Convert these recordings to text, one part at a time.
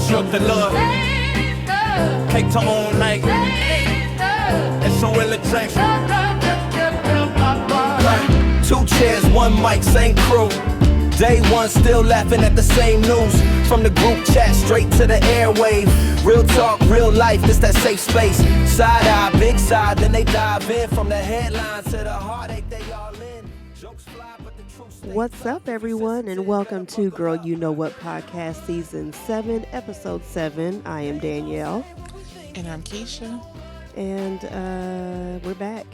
shook the Lord. Take to all night. And so will it take. Two chairs, one mic, same crew. Day one, still laughing at the same news. From the group chat straight to the airwave. Real talk, real life, this that safe space. Side eye, big side, then they dive in. From the headlines to the heartache they all in. Jokes fly, but the truth stays. What's up, everyone, and welcome to Girl You Know What Podcast Season 7, Episode 7. I am Danielle. And I'm Keisha. And we're back.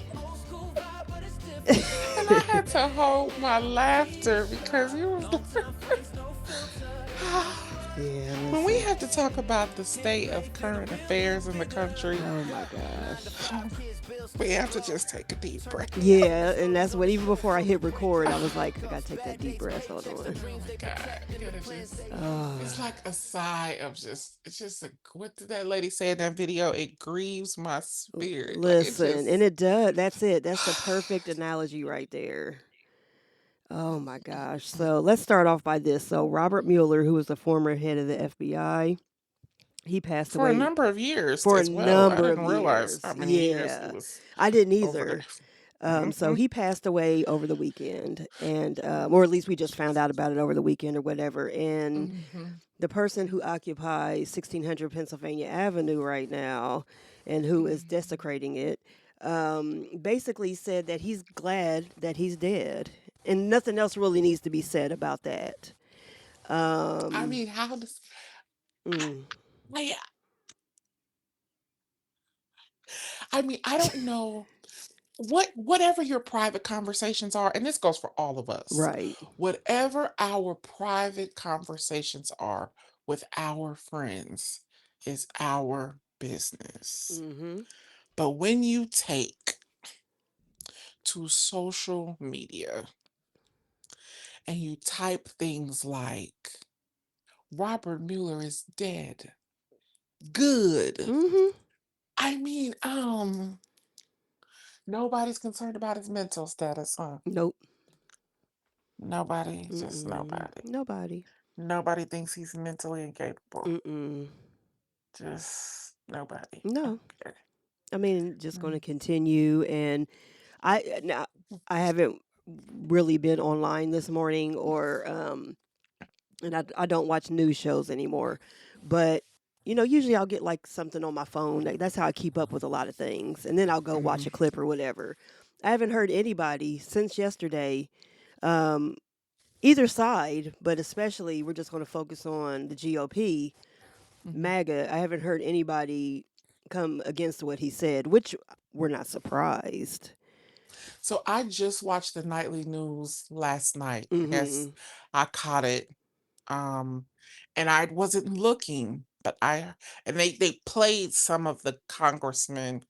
And I had to hold my laughter because it was when we have to talk about the state of current affairs in the country. Oh my gosh. We have to just take a deep breath. Yeah, and that's what, even before I hit record, I was like, I gotta take that deep breath. Hold on. Oh my God. It's like a sigh of what did that lady say in that video? It grieves my spirit. Listen, and it does. That's it. That's the perfect analogy right there. Oh my gosh. So let's start off by this. So Robert Mueller, who was the former head of the FBI, he passed for away a number of years for as a well. I number didn't of realize years. how many years Yeah, he was I didn't over either. there. So he passed away over the weekend, and or at least we just found out about it over the weekend or whatever. And the person who occupies 1600 Pennsylvania Avenue right now, and who is desecrating it, basically said that he's glad that he's dead, and nothing else really needs to be said about that. I mean, how does I mean, I don't know whatever your private conversations are, and this goes for all of us. Right. Whatever our private conversations are with our friends is our business. But when you take to social media and you type things like Robert Mueller is dead. Good. I mean, nobody's concerned about his mental status, huh? Nope. Nobody, just nobody. Nobody. Nobody thinks he's mentally incapable. Mm-mm. Just nobody. No. Okay. I mean, just going to continue. And I haven't really been online this morning, or and I don't watch news shows anymore. But usually I'll get like something on my phone. That's how I keep up with a lot of things, and then I'll go watch a clip or whatever. I haven't heard anybody since yesterday, either side, but especially we're just going to focus on the GOP, MAGA. I haven't heard anybody come against what he said, which we're not surprised. So I just watched the nightly news last night. Yes, I caught it. And I wasn't looking, but they played some of the congressmen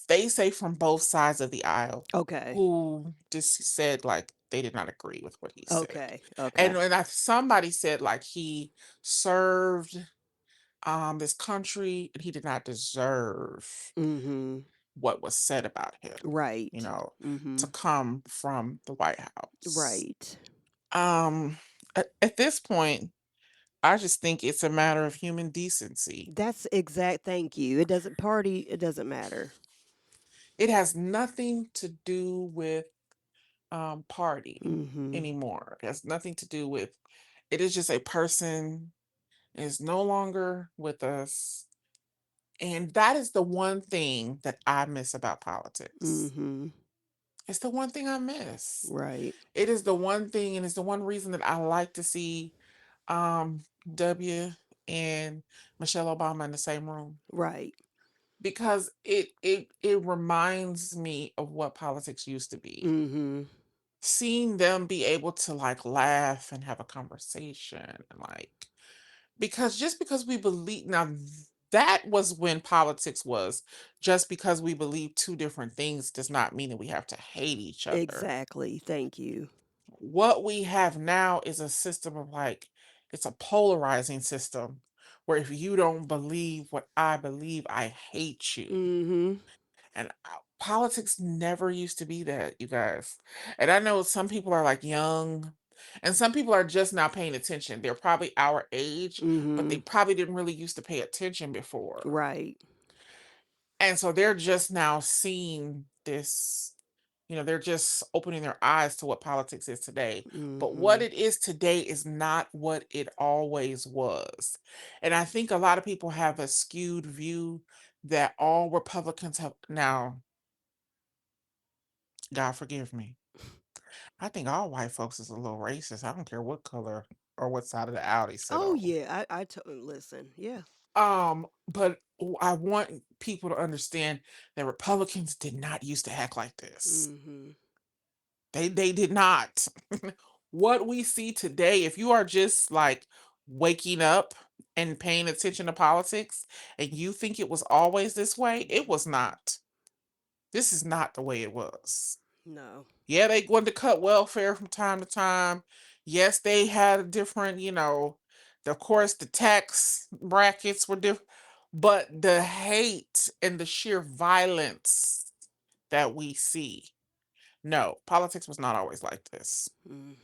they say from both sides of the aisle, Okay. who just said like they did not agree with what he said. Okay. And when somebody said like he served this country and he did not deserve what was said about him, Right. to come from the White House. Right. At this point, I just think it's a matter of human decency. That's exact. Thank you. It doesn't matter. It has nothing to do with party anymore. It has nothing to do with it. Is just a person is no longer with us. And that is the one thing that I miss about politics. It's the one thing I miss. Right. It is the one thing, and it's the one reason that I like to see W and Michelle Obama in the same room. Right. Because it reminds me of what politics used to be. Seeing them be able to like laugh and have a conversation and like because we believe now, that was when politics was just because we believe two different things does not mean that we have to hate each other. Exactly. Thank you. What we have now is a system of like, it's a polarizing system where if you don't believe what I believe, I hate you. And politics never used to be that, you guys. And I know some people are like young And some people are just now paying attention. They're probably our age, but they Mhm. probably didn't really used to pay attention before. Right. And so they're just now seeing this, they're just opening their eyes to what politics is today. But what Mhm. it is today is not what it always was. And I think a lot of people have a skewed view that all Republicans have now, God forgive me. I think all white folks is a little racist. I don't care what color or what side of the aisle they sit Oh on. yeah, listen. Yeah. But I want people to understand that Republicans did not used to act like this. Mhm. They did not. What we see today, if you are just like waking up and paying attention to politics and you think it was always this way, it was not. This is not the way it was. No. Yeah, they wanted to cut welfare from time to time. Yes, they had a different, of course, the tax brackets were different, but the hate and the sheer violence that we see, no, politics was not always like this. Mm.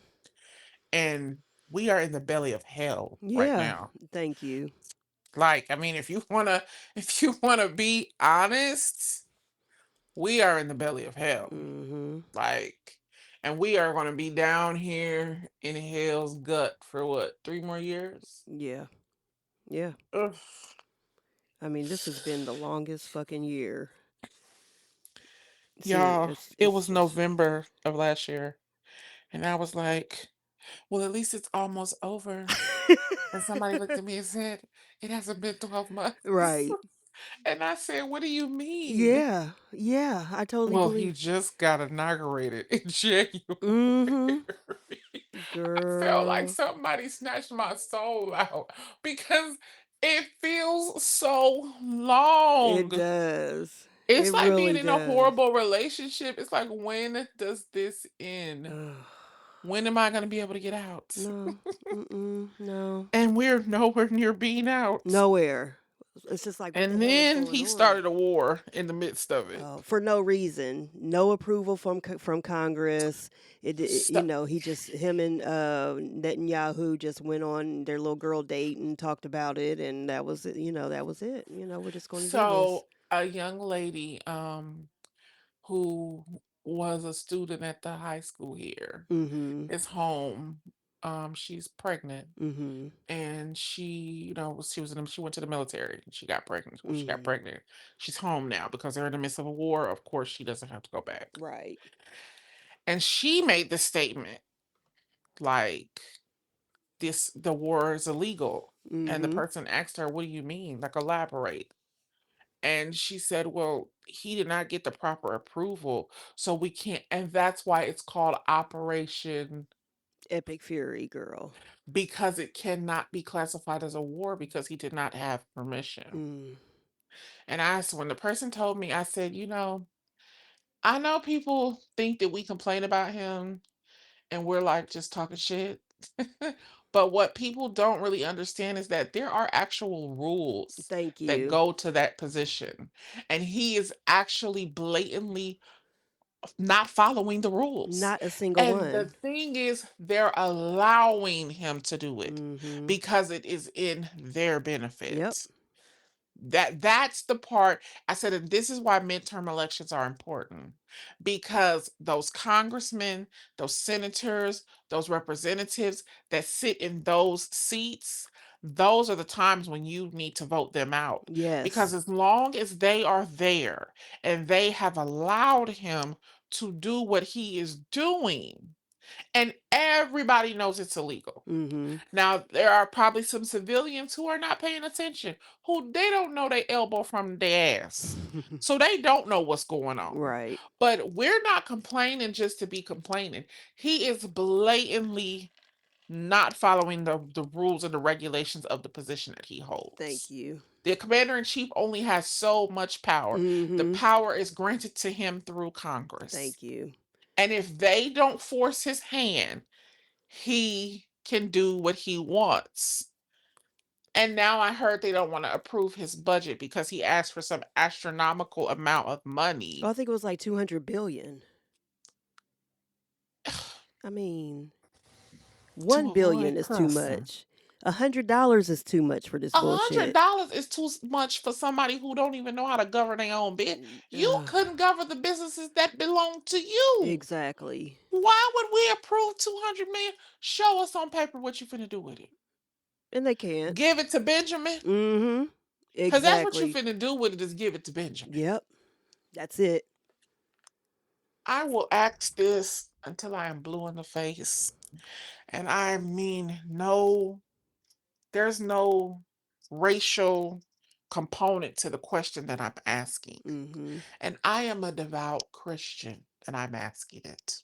And we are in the belly of hell right Yeah. now. Thank you. Like, I mean, if you wanna be honest, we are in the belly of hell. Mhm. Like, and we are gonna be down here in hell's gut for what, 3 more years? Yeah. Yeah. Ugh. I mean, this has been the longest fucking year. Y'all, Serious. it It's was just November of last year, and I was like, well, at least it's almost over. And somebody looked at me and said, it hasn't been 12 months. right. And I said, what do you mean? Yeah. Yeah. I totally Well, he believe. just got inaugurated in January. Mhm. I felt like Girl. somebody snatched my soul out because it feels so It long. does. It's It like being really in a does. horrible relationship. It's like, when does this end? Ugh. When am I going to be able to get out? No. Mm-mm. No. And we're nowhere near being out. Nowhere. It's just like, what the And hell is then going he on? started a war in the midst of it. For no reason, no approval from Congress. Stuff. He just him and Netanyahu just went on their little girl date and talked about it, and that was it. That was it. We're just going to do this. So a young lady who was a student at the high school here Mm-hmm. is home. She's pregnant, Mm-hmm. and she went to the military and she got pregnant. When she got Mm-hmm. pregnant, she's home now because they're in the midst of a war. Of course, she doesn't have to go back. Right. And she made the statement like, the war is illegal. And the Mm-hmm. person asked her, what do you mean? Like, elaborate. And she said, well, he did not get the proper approval, so we can't. And that's why it's called Operation, Epic Fury, girl. because it cannot be classified as a war because he did not have permission. Mm. And when the person told me, I said, I know people think that we complain about him and we're like just talking shit. But what people don't really understand is that there are actual rules Thank that you. go to that position. And he is actually blatantly not following the rules. Not a single And the one. thing is, they're allowing him to do it Mm-hmm. because it is in their Yep. benefit. That's the part I said, and this is why midterm elections are important, because those congressmen, those senators, those representatives that sit in those seats, those are the times when you need to vote them out, because Yes. as long as they are there and they have allowed him to do what he is doing, and everybody knows it's illegal. Mm-hmm. Now, there are probably some civilians who are not paying attention, who they don't know they elbow from their ass. So they don't know what's going on. right. But we're not complaining just to be complaining. He is blatantly not following the rules and the regulations of the position that he Thank holds. you. The commander in chief only has so much power. The Mm-hmm. power is granted to him through Congress. Thank you. And if they don't force his hand, he can do what he wants. And now I heard they don't want to approve his budget because he asked for some astronomical amount of Oh, money. I think it was like 200 billion. I mean, 1 to billion avoid is too cussing. much. $100 is too much for this A hundred bullshit. dollars is too much for somebody who don't even know how to govern their own business. You Ugh, couldn't govern the businesses that belong to you. exactly. Why would we approve 200 million? Show us on paper what you finna do with it. And they can't. Give it to Benjamin. Mm-hmm. Because that's what you Exactly. finna do with it, is give it to Benjamin. Yep. That's it. I will ask this until I am blue in the face. And I mean, no, there's no racial component to the question that I'm asking. Mm-hmm. And I am a devout Christian, and I'm asking it.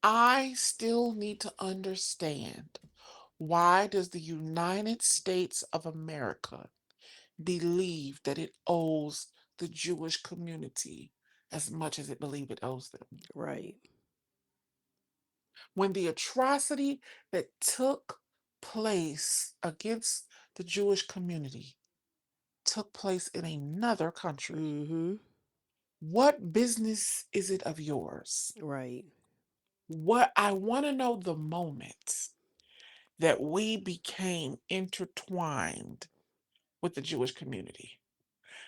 I still need to understand, why does the United States of America believe that it owes the Jewish community as much as it believes it owes them? Right. When the atrocity that took place against the Jewish community took place in another country, Mm-hmm. what business is it of yours? Right. What I want to know, the moment that we became intertwined with the Jewish community.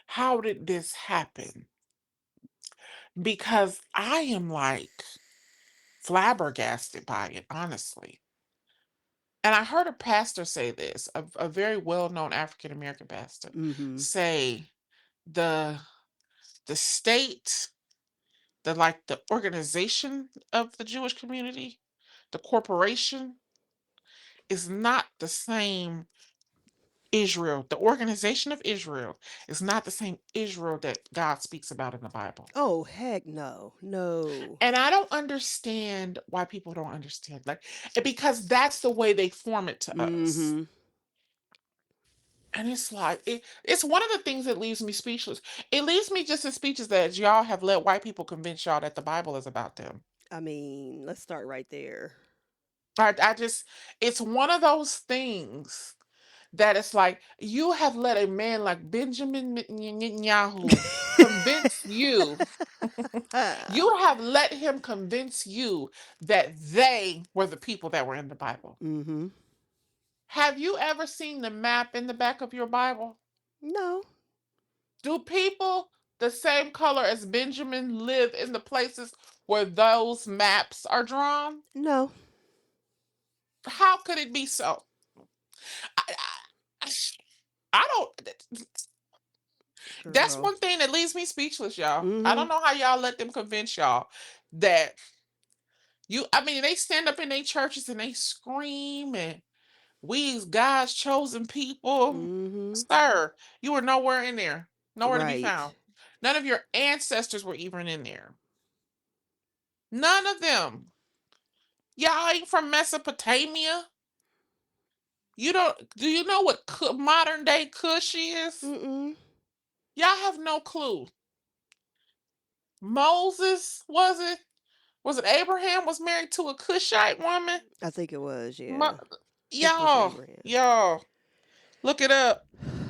How did this happen? Because I am like flabbergasted by it, honestly. And I heard a pastor say this, a very well-known African American pastor, Mm-hmm. say the the state, the organization of the Jewish community, the corporation, is not the same Israel. The organization of Israel is not the same Israel that God speaks about in the Bible. Oh, heck no. No. And I don't understand why people don't understand. Because that's the way they form it to us. Mm-hmm. And it's like it's one of the things that leaves me speechless. It leaves me just as speechless that y'all have let white people convince y'all that the Bible is about them. I mean, let's start right there. I just, it's one of those things that it's like, you have let a man like Benjamin Netanyahu convince you. You have let him convince you that they were the people that were in the Bible. Mm-hmm. Have you ever seen the map in the back of your Bible? No. Do people the same color as Benjamin live in the places where those maps are drawn? No. How could it be so? I, I, I don't. That's Girl. one thing that leaves me speechless, y'all. I Mm-hmm. don't know how y'all let them convince y'all that you. I mean, they stand up in their churches and they scream, and we is God's chosen people. Mm-hmm. Sir, you were nowhere in there, nowhere to be Right. found. None of your ancestors were even in there. None of them. Y'all ain't from Mesopotamia. You don't. Do you know what modern day Kush is? Mm-mm. Y'all have no clue. Moses, was it? Was it Abraham was married to a Cushite woman? I think it was, Mo- yeah. I think it was y'all, Abraham. y'all, look it up.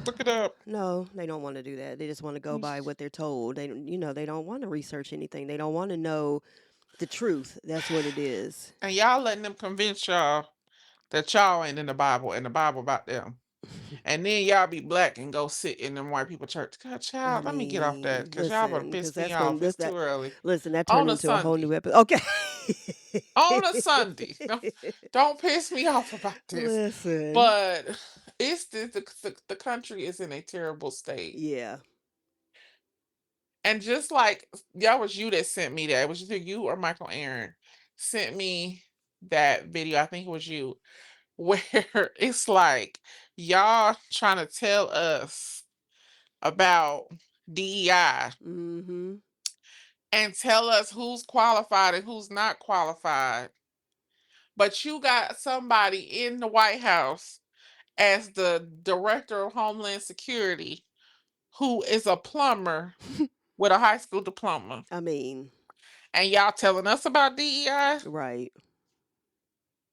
Look it up. No, they don't want to do that. They just want to go by what they're told. They don't want to research anything. They don't want to know the truth. That's what it is. And y'all letting them convince y'all that y'all ain't in the Bible and the Bible about them. And then y'all be black and go sit in them white people church. God, I child, let me get off that, mean, because y'all better listen, because piss me that's going off. to It's that too early. listen, that turned On a into a whole Sunday. new episode. Okay. On a Sunday. Don't piss me off about this. Listen. But it's the country is in a terrible state. Yeah. And just like, that was you that sent me that. It was either you or Michael Aaron sent me that video. I think it was you, where it's like, y'all trying to tell us about DEI Mhm. and tell us who's qualified and who's not qualified. But you got somebody in the White House as the director of Homeland Security who is a plumber with a high school diploma. I mean, And y'all telling us about DEI? right.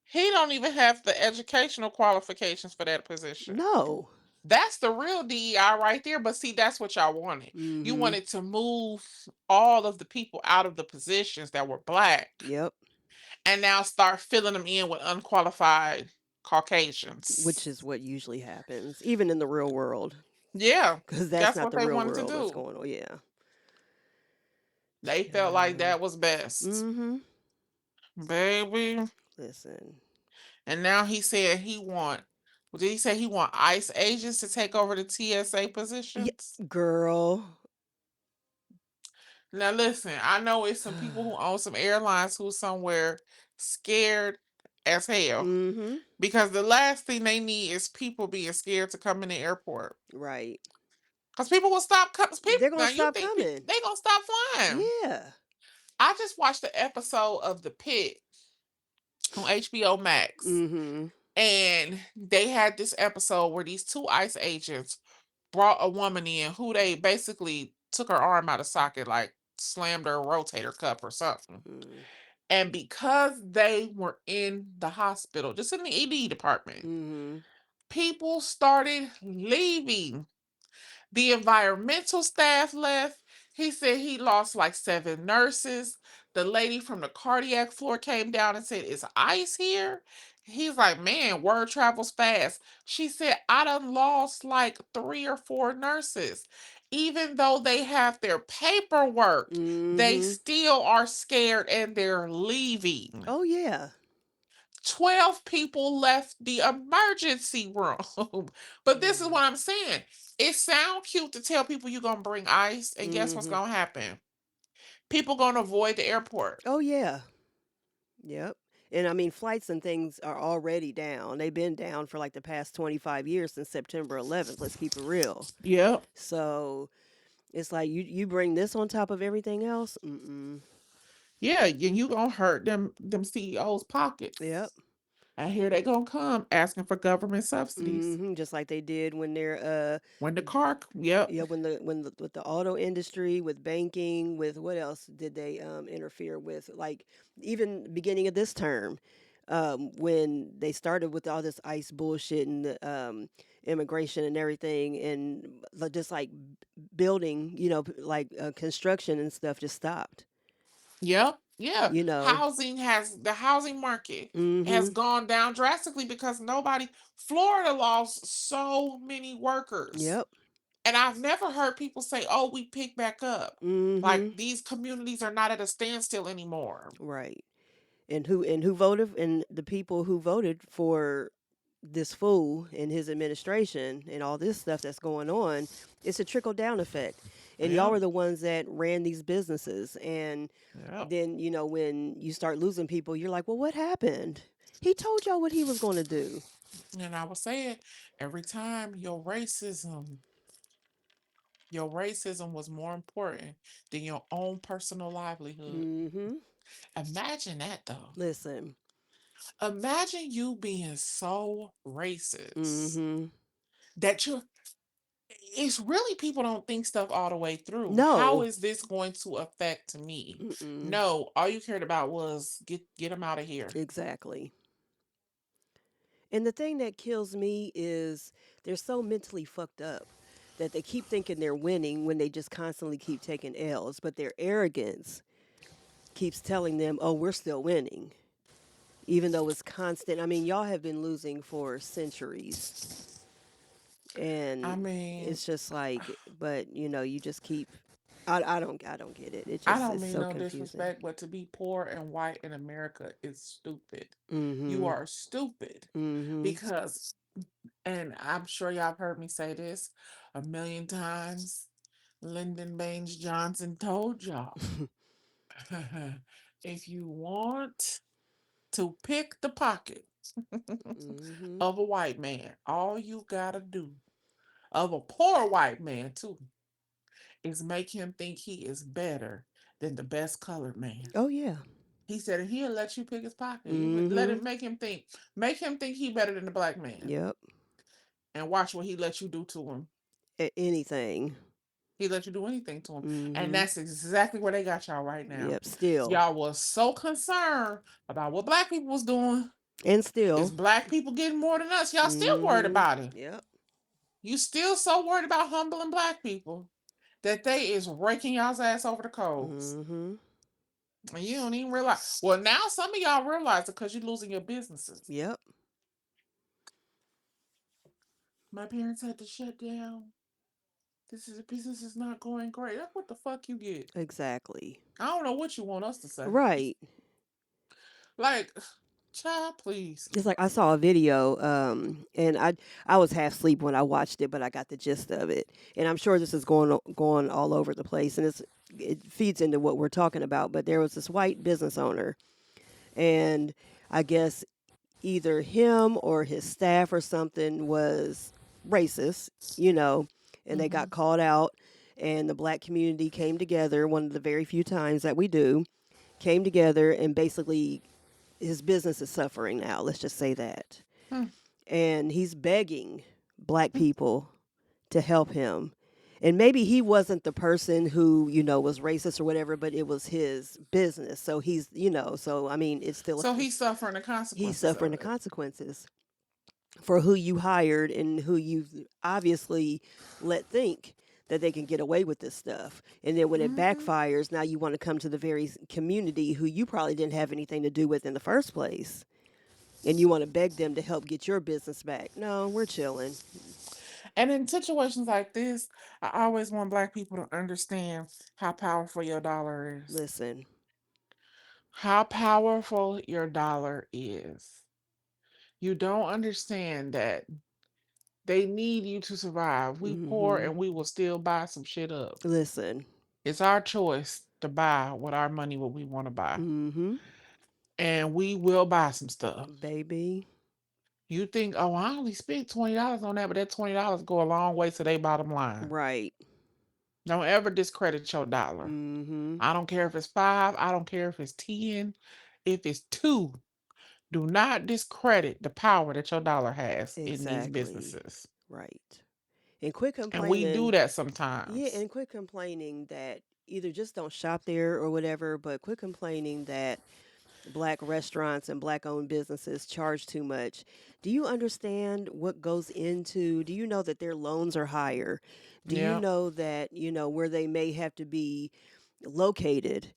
He don't even have the educational qualifications for that position. No. That's the real DEI right there. But see, that's what y'all wanted. You Mhm. wanted to move all of the people out of the positions that were black Yep. and now start filling them in with unqualified Which Caucasians. is what usually happens, even in the real world, Yeah, because that's that's not what the they real wanted to world that's do. going on. Yeah. They felt like Child. that was best, Mm-hmm. baby. Listen. And now he said he want. Did he say he want ICE agents to take over the TSA Yeah, positions? girl. Now listen, I know it's some people who own some airlines who somewhere scared as hell Mm-hmm. because the last thing they need is people being scared to come in the airport. Right. Because people will stop coming. People They're gonna now you stop think coming. they gonna stop flying? Yeah. I just watched the episode of The Pit on HBO Max, Mm-hmm. and they had this episode where these two ICE agents brought a woman in who they basically took her arm out of socket, like slammed her rotator cuff or something. Mm. And because they were in the hospital, just in the ED department, Mm-hmm. people started leaving. The environmental staff left. He said he lost like 7 nurses. The lady from the cardiac floor came down and said, "Is ICE here?" He's like, "Man, word travels fast." She said, "I done lost like 3 or 4 nurses. Even though they have their paperwork, they Mm-hmm. still are scared and they're leaving." Oh yeah. 12 people left the emergency room. But this is Mm. what I'm saying. It sounds cute to tell people you're going to bring ice, and guess what's Mm-hmm. going to happen? People going to avoid the airport. Oh yeah. Yep. And I mean, flights and things are already down. They've been down for like the past 25 years since September 11th. Let's keep it real. Yep. So it's like you bring this on top of everything else. Mm-mm. Yeah, and you going to hurt them CEOs' pockets. Yep. And here they going to come asking for government subsidies. Just like they did when they're When the car, yep. yeah, when the with the auto industry, with banking, with what else did they interfere with? Like even beginning of this term, when they started with all this ICE bullshit and the immigration and everything, and just like building, like construction and stuff just stopped. Yep. Yeah. You know. The housing market has Mm-hmm. gone down drastically because Florida lost so many workers. Yep. And I've never heard people say, "Oh, we pick back up." Like Mm-hmm. these communities are not at a standstill anymore. Right. And who voted, and the people who voted for this fool and his administration and all this stuff that's going on, it's a trickle down effect. And y'all Yeah. are the ones that ran these businesses. And Yeah. then, when you start losing people, you're like, well, what happened? He told y'all what he was going to do. And I will say it every time your racism was more important than your own personal livelihood. Mm-hmm. Imagine that though. Listen. Imagine you being so racist Mm-hmm. that it's really people don't think stuff all the way through. How No. is this going to affect me? Mm-mm. No, all you cared about was get them out of here. Exactly. And the thing that kills me is they're so mentally fucked up that they keep thinking they're winning when they just constantly keep taking L's. But their arrogance keeps telling them, oh, we're still winning, even though it's constant. I mean, y'all have been losing for centuries. I And mean, it's just like, but you just keep. I don't get it. It I just don't is mean so no confusing. disrespect, but to be poor and white in America is stupid. You Mhm. are stupid Mhm. because, and I'm sure y'all have heard me say this a million times. Lyndon Baines Johnson told y'all if you want to pick the pocket mhm. of a white man, all you gotta do, of a poor white man too, is make him think he is better than the best colored man. Oh yeah. He said, and he'll let you pick his pocket. You let Mhm. it make him think he better than the black man, Yep. and watch what he let you do to him. Anything. He let you do anything to him, and Mhm. that's exactly where they got y'all right now. Yep. Still. Y'all was so concerned about what black people was doing. And Is still. black people getting more than us? Y'all still worried Mhm. about it. Yep. You still so worried about humbling black people that they is raking y'all's ass over the coals. Mhm. And you don't even realize. Well, now some of y'all realize it because you're losing your businesses. Yep. My parents had to shut down. Business is not going great. That's what the fuck you get. Exactly. I don't know what you want us to say. Right. Like, child, please. It's like I saw a video, and I was half asleep when I watched it, but I got the gist of it. And I'm sure this is going all over the place, and it feeds into what we're talking about. But there was this white business owner, and I guess either him or his staff or something was racist, you know, and they Mm-hmm. got called out, and the black community came together. One of the very few times that we do came together, and basically his business is suffering now. Let's just say that. Hmm. And he's begging black people to help him. And maybe he wasn't the person who, was racist or whatever, but it was his business. So so I mean, it's still, So he's suffering the he's consequences suffering of the it. consequences for who you hired and who you've obviously let think that they can get away with this stuff. And then when it Mm-hmm. backfires, now you want to come to the very community who you probably didn't have anything to do with in the first place. And you want to beg them to help get your business back. No, we're chilling. And in situations like this, I always want black people to understand how powerful your dollar is. Listen. How powerful your dollar is. You don't understand that they need you to survive. We poor Mm-hmm. and we will still buy some shit up. Listen. It's our choice to buy with our money what we want to buy. Mm-hmm. And we will buy some stuff. Baby. You think, oh, I only spent $20 on that, but that $20 go a long way to their bottom line. Right. Don't ever discredit your dollar. Mm-hmm. I don't care if it's 5, I don't care if it's 10, if it's 2. Do not discredit the power that your dollar has in these Exactly. businesses. Right. And quit And we do complaining. that Yeah, sometimes. and quit complaining that either just don't shop there or whatever, but quit complaining that black restaurants and black owned businesses charge too much. Do you understand what goes into? Do you know that their loans are higher? Do you Yeah. know that, where they may have to be located,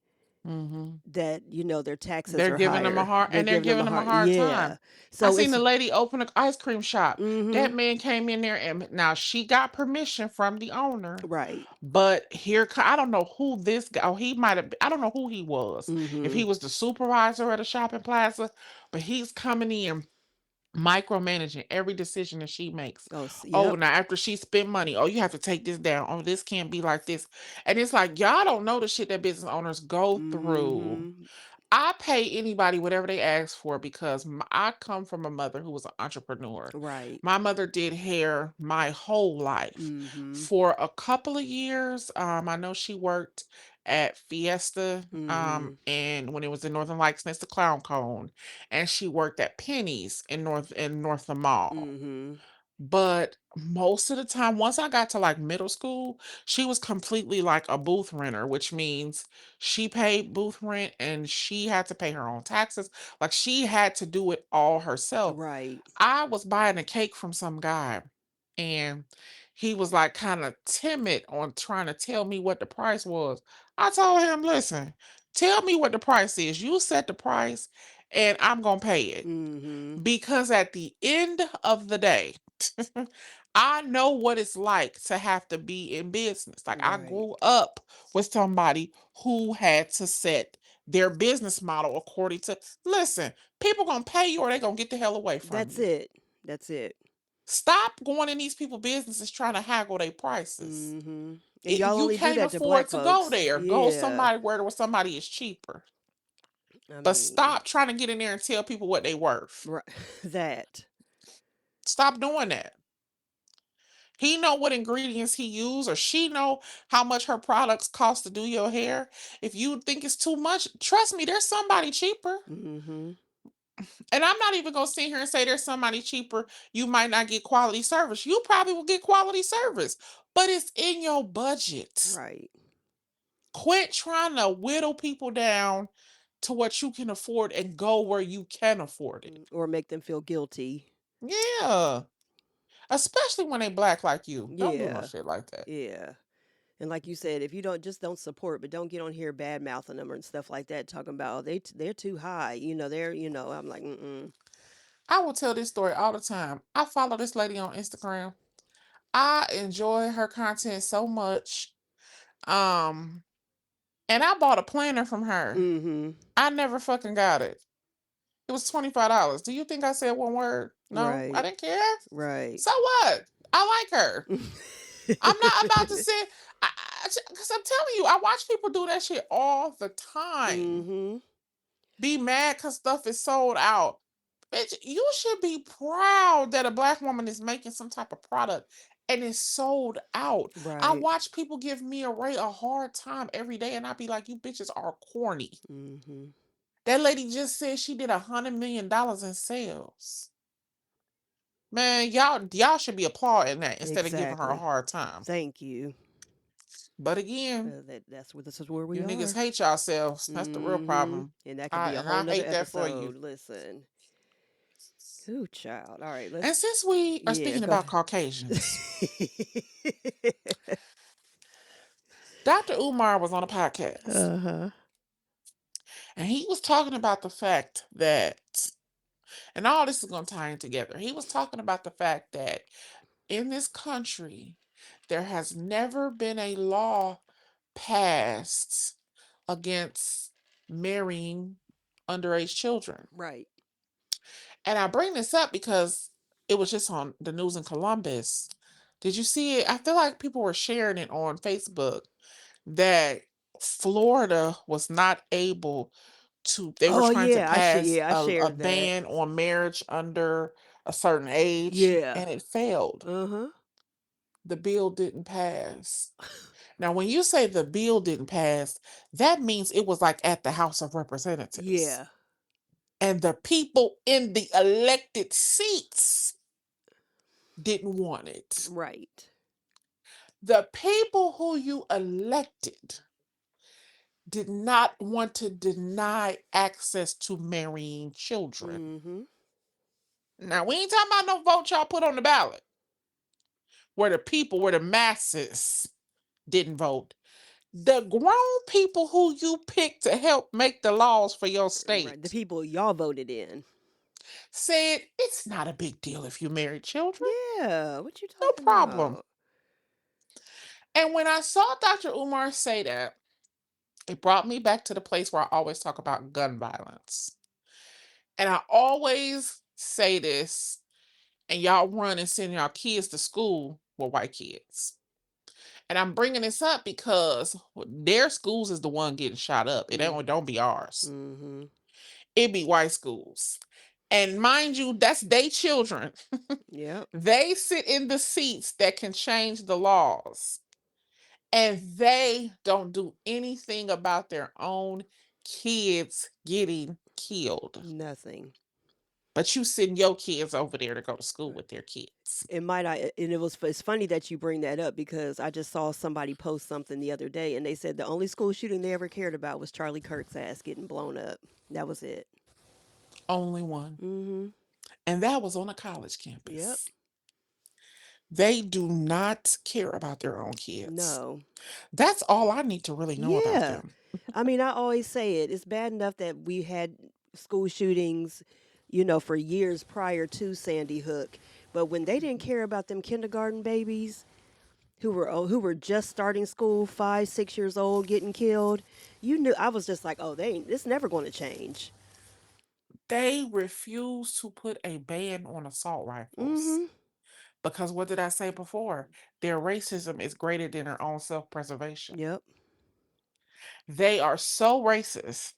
Hmm. that, their taxes They're are giving them a higher? hard They're and they're giving them giving a them a hard, hard time. yeah. I So seen it's, the lady open an ice cream shop. mm-hmm, That man came in there and now she got permission from the owner. right, But I don't know who this guy, oh, he might have, I don't know who he was. If mm-hmm, he was the supervisor at a shopping plaza, but he's coming in micromanaging every decision that she makes. oh, Oh, yep, now after she spent money, oh, you have to take this down. Oh, this can't be like this. And it's like, y'all don't know the shit that business owners go through. mm-hmm, I pay anybody whatever they ask for because I come from a mother who was an entrepreneur. right, My mother did hair my whole life. mm-hmm, For a couple of years, I know she worked at Fiesta, mm-hmm, and when it was in Northern Lights next to Clown Cone, and she worked at Penny's in North the Mall. mm-hmm, But most of the time, once I got to like middle school, she was completely like a booth renter, which means she paid booth rent and she had to pay her own taxes. Like she had to do it all herself. right, I was buying a cake from some guy and he was like kind of timid on trying to tell me what the price was. I told him, listen, tell me what the price is. You set the price and I'm going to pay it. mm-hmm, Because at the end of the day, I know what it's like to have to be in business. Like I right. grew up with somebody who had to set their business model according to, listen, people gonna pay you or they gonna get the hell away from That's you. it. That's it. Stop going in these people businesses trying to haggle their prices. Mm-hmm. And y'all You only do can't that to afford black to go folks. there. Go Yeah. somebody where somebody is cheaper. I But mean, stop trying to get in there and tell people what they worth. right. That. Stop doing that. He know what ingredients he use or she know how much her products cost to do your hair. If you think it's too much, trust me, there's somebody cheaper. Mm-hmm. And I'm not even gonna sit here and say there's somebody cheaper. You might not get quality service. You probably will get quality service, but it's in your budget. Right. Quit trying to whittle people down to what you can afford and go where you can afford it. Or make them feel guilty. Yeah. Especially when they black like you. Don't do no Yeah. shit like that. Yeah. And like you said, if you don't support, but don't get on here bad mouthing them and stuff like that, talking about, oh, they're too high. I'm like, mm-mm. I will tell this story all the time. I follow this lady on Instagram. I enjoy her content so much. Um, and I bought a planner from her. Mm-hmm. I never fucking got it. It was $25. Do you think I said one word? No, I Right. didn't care. Right. So what? I like her. I'm not about to sit because I'm telling you, I watch people do that shit all the time. Mm-hmm. Be mad because stuff is sold out. Bitch, you should be proud that a black woman is making some type of product and it's sold out. I Right. watch people give Mia Ray a hard time every day, and I be like, you bitches are corny. Mm-hmm. That lady just said she did $100 million in sales. Man, y'all should be applauding that instead of giving her a Exactly. hard time. Thank you. But again, This is where you we niggas are. hate yourselves. That's the real Mm-hmm. problem. And that could I be a and whole I nother hate that for you. episode. Listen. Ooh, child. All right, And let's since we are yeah, speaking go about ahead. Caucasians, Dr. Umar was on a podcast Uh-huh. and he was talking about the fact that, and all this is going to tie in together. He was talking about the fact that in this country, there has never been a law passed against marrying underage children. Right. And I bring this up because it was just on the news in Columbus. Did you see it? I feel like people were sharing it on Facebook that Florida was not able to, they were Oh trying to yeah, pass I a shared that. ban on marriage under a certain age, Yeah. and it failed. Uh-huh. The bill didn't pass. Now, when you say the bill didn't pass, that means it was like at the House of Representatives. Yeah. And the people in the elected seats didn't want it. Right. The people who you elected did not want to deny access to marrying children. Mm-hmm. Now, we ain't talking about no vote y'all put on the ballot where the people, where the masses didn't vote. The grown people who you picked to help make the laws for your Right. The state people y'all voted in. said it's not a big deal if you marry children. Yeah. What you No talking problem. about? And when I saw Dr. Umar say that, it brought me back to the place where I always talk about gun violence. And I always say this, and y'all run and send y'all kids to school with white kids. And I'm bringing this up because their schools is the one getting shot up. It don't be ours. Mm-hmm. It be white schools. And mind you, that's they children. Yep. They sit in the seats that can change the laws. And they don't do anything about their own kids getting killed. Nothing. But you send your kids over there to go to school with their kids. It's funny that you bring that up because I just saw somebody post something the other day and they said the only school shooting they ever cared about was Charlie Kirk's ass getting blown up. That was it. Only one. Mm-hmm. And that was on a college Yep. campus. They do not care about their own kids. No. That's all I need to really know about Yeah. them. I mean, I always say it. It's bad enough that we had school shootings, for years prior to Sandy Hook. But when they didn't care about them kindergarten babies who were just starting school, 5, 6 years old, getting killed, you knew. I was just like, oh, it's never going to change. They refuse to put a ban on assault rifles. Mm-hmm. Because what did I say before? Their racism is greater than their own self preservation. Yep. They are so racist.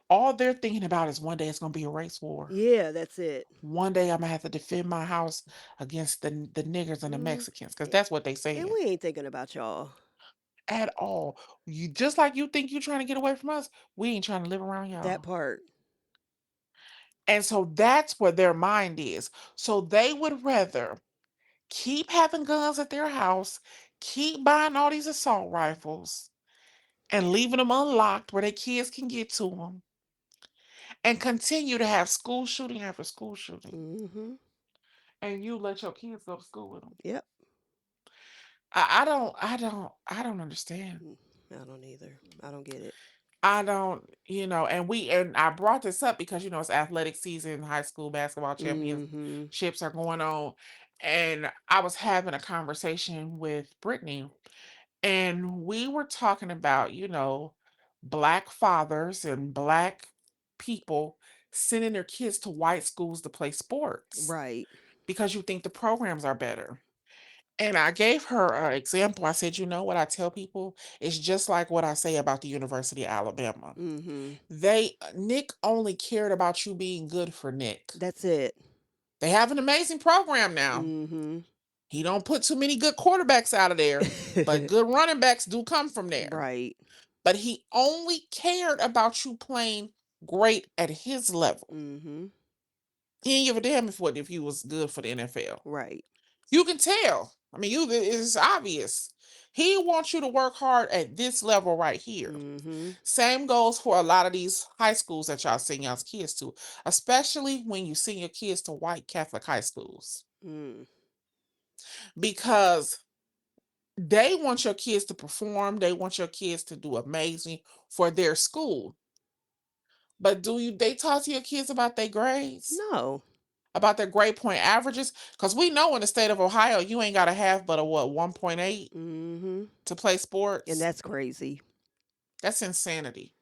All they're thinking about is one day it's going to be a race war. Yeah, that's it. One day I'm going to have to defend my house against the niggers and the Mm-hmm. Mexicans because that's what they And saying. we ain't thinking about y'all. At all. You just like you think you're trying to get away from us, we ain't trying to live around That y'all. part. And so that's where their mind is. So they would rather keep having guns at their house, keep buying all these assault rifles, and leaving them unlocked where their kids can get to them, and continue to have school shooting after school shooting. Mm-hmm. And you let your kids go to school with them. Yep. I don't understand. Mm, I don't either. I don't get it. I don't, and I brought this up because it's athletic season, high school basketball Mm-hmm. championships are going on. And I was having a conversation with Brittany, and we were talking about, black fathers and black people sending their kids to white schools to play sports Right. because you think the programs are better. And I gave her an example. I said, you know what I tell people? It's just like what I say about the University of Alabama. Mm-hmm. Nick only cared about you being good for Nick. That's it. They have an amazing program now. Mm-hmm. He don't put too many good quarterbacks out of there, but good running backs do come from there. Right. But he only cared about you playing great at his level. Mm-hmm. He didn't give a damn if you was good for the NFL. Right. You can tell. I mean, it's obvious. He wants you to work hard at this level right here. Mm-hmm. Same goes for a lot of these high schools that y'all send y'all's kids to, especially when you send your kids to white Catholic high schools, Mm. because they want your kids to perform. They want your kids to do amazing for their school. But they talk to your kids about their grades? No. About their grade point averages? Because we know in the state of Ohio, you ain't got to have but a 1.8 Mm-hmm. to play And sports. that's crazy. That's insanity.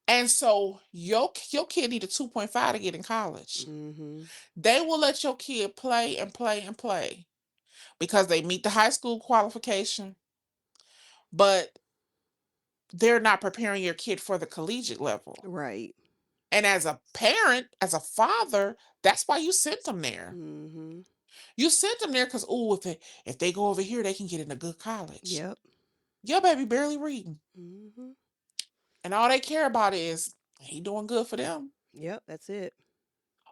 And so your kid need a 2.5 to get in college. Mm-hmm. They will let your kid play and play and play because they meet the high school qualification, but they're not preparing your kid for the collegiate level. Right. And as a parent, as a father, that's why you sent them there. Mm-hmm. You sent them there because, if they go over here, they can get in a good college. Yep. Your baby barely reading. Mm-hmm. And all they care about is he doing good for them. Yep. That's it.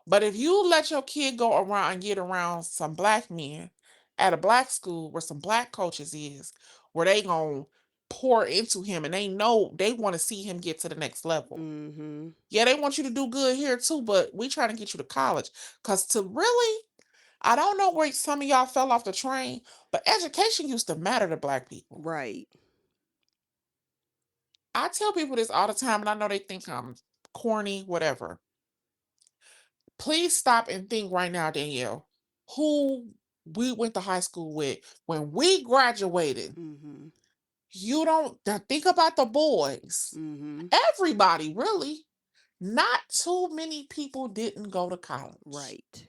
But if you let your kid go around and get around some black men at a black school where some black coaches is, where they gonna pour into him and they know they want to see him get to the next level. Mm-hmm. Yeah, they want you to do good here too, but we trying to get you to college. Cause to really, I don't know where some of y'all fell off the train, but education used to matter to black people. Right. I tell people this all the time, and I know they think I'm corny, whatever. Please stop and think right now, Danielle, who we went to high school with when we graduated. Mm-hmm. You don't think about the boys. Mm-hmm. Everybody, really. Not too many people didn't go to college. Right.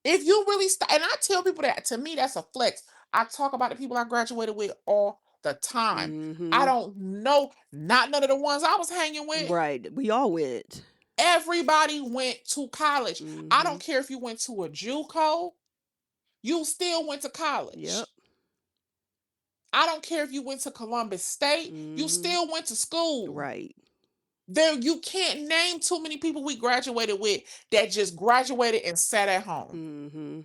If you really and I tell people that, to me, that's a flex. I talk about the people I graduated with all the time. I Mm-hmm. don't know, not none of the ones I was hanging with. Right. We all went. Everybody went to college. Mm-hmm. I don't care if you went to a JUCO, you still went to college. Yep. I don't care if you went to Columbus State, Mm-hmm. you still went to school. Right. You can't name too many people we graduated with that just graduated and sat at home. Mm-hmm.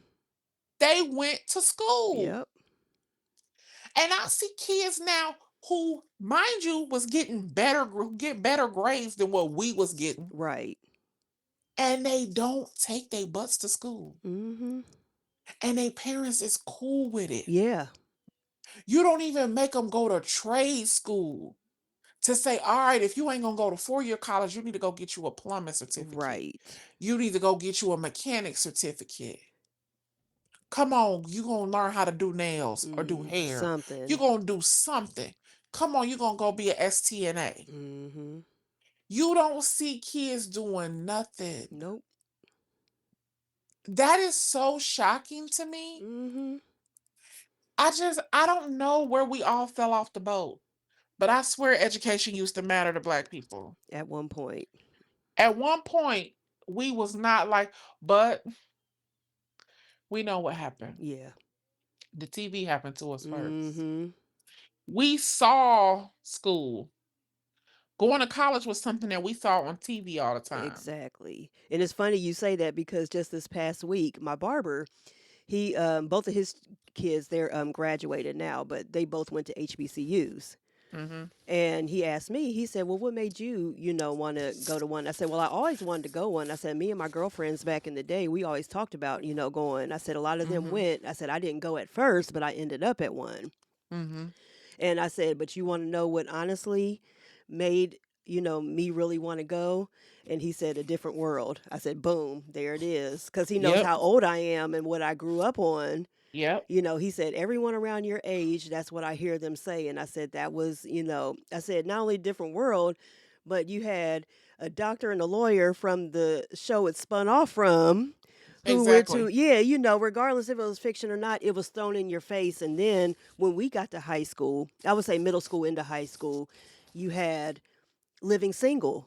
They went to school. Yep. And I see kids now who, mind you, was getting better grades than what we was getting. Right. And they don't take their butts to school. Mm-hmm. And their parents is cool with it. Yeah. You don't even make them go to trade school to say, all right, if you ain't gonna go to 4-year college, you need to go get you a plumbing certificate. Right. You need to go get you a mechanic certificate. Come on, you gonna learn how to do nails or do hair. Something. You gonna do something. Come on, you gonna go be a STNA. Mm-hmm. You don't see kids doing nothing. Nope. That is so shocking to me. Mm-hmm. I don't know where we all fell off the boat. But I swear education used to matter to black people. At one point. At one point, we was not like, but we know what happened. Yeah. The TV happened to us first. Mm-hmm. We saw school. Going to college was something that we saw on TV all the time. Exactly. And it's funny you say that because just this past week, my barber, both of his kids, they're graduated now, but they both went to HBCUs. Mm-hmm. And he asked me, he said, "Well, what made you, want to go to one?" I said, "Well, I always wanted to go one." I said, "Me and my girlfriends back in the day, we always talked about, going." I said, "A lot of them Mm-hmm. went." I said, "I didn't go at first, but I ended up at one." Mm-hmm. And I said, "But you want to know what honestly made, me really want to go?" And he said, "A different world." I said, "Boom, there it is." Because he knows Yep. how old I am and what I grew up on. Yep. He said, "Everyone around your age, that's what I hear them say." And I said, "That was, I said, not only different world, but you had a doctor and a lawyer from the show it spun off from who were to, Exactly. yeah, regardless if it was fiction or not, it was thrown in your face." And then when we got to high school, I would say middle school into high school, you had Living Single,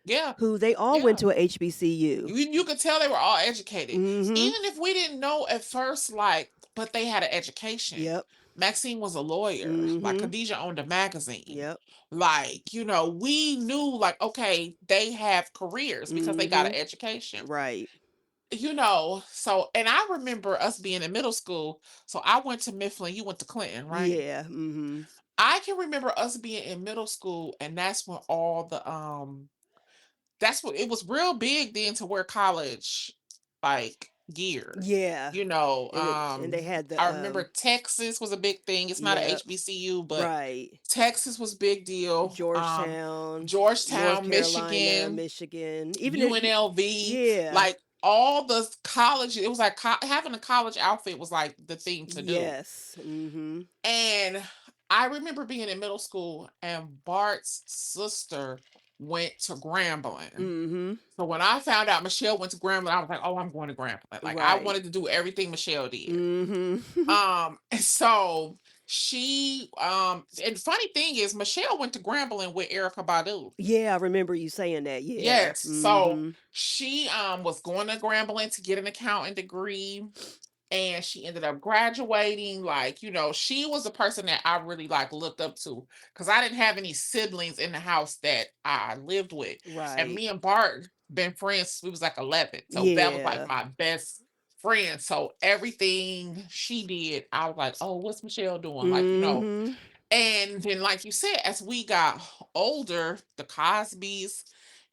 Yeah. who they all went Yeah. to a HBCU. You could tell they were all educated. Mm-hmm. Even if we didn't know at first, like, but they had an education. Yep. Maxine was a lawyer. Like, Mm-hmm. Khadijah owned a magazine. Yep. Like, we knew, like, okay, they have careers because they got Mm-hmm. an education. Right. So, and I remember us being in middle school. So I went to Mifflin, you went to Clinton, right? Yeah. Mm-hmm. I can remember us being in middle school, and that's when that's what it was real big then to wear college like gear. Yeah. You know, And they had I the remember Texas was a big thing. It's not a yeah, HBCU, but right. Texas was big deal. Georgetown, North Georgetown, Carolina, Michigan, Michigan, even if UNLV, yeah. like all the college. It was like having a college outfit was like the thing to do. Yes. Mm-hmm. And I remember being in middle school, and Bart's sister went to Grambling. Mm-hmm. So when I found out Michelle went to Grambling, I was like, "Oh, I'm going to Grambling." Like I Right. wanted to do everything Michelle did. Mm-hmm. And so and funny thing is, Michelle went to Grambling with Erica Badu. Yeah, I remember you saying that. Yeah. Yes. So Mm-hmm. she was going to Grambling to get an accounting degree, and she ended up graduating. Like, she was the person that I really like looked up to, because I didn't have any siblings in the house that I lived with. And Right. me and Bart been friends since we was like 11. So that was like Yeah. my best friend. So everything she did, I was like, "Oh, what's Michelle doing?" Like, Mm-hmm. and then, like you said, as we got older, the Cosbys,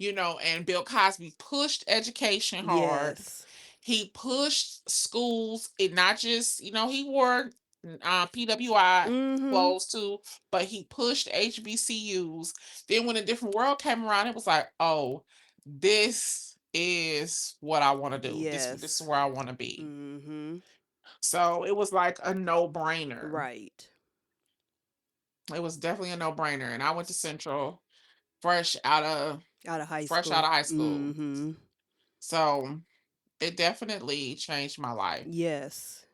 and Bill Cosby pushed education hard. Yes. He pushed schools. It not just, he wore PWI Mm-hmm. clothes too, but he pushed HBCUs. Then when a different world came around, it was like, oh, this is what I want to do. This is Yes. where I want to be. Mm-hmm. So it was like a no brainer. Right. It was definitely a no brainer. And I went to Central fresh out of Out of high fresh out school. of high school. Mm-hmm. So it definitely changed my life. Yes.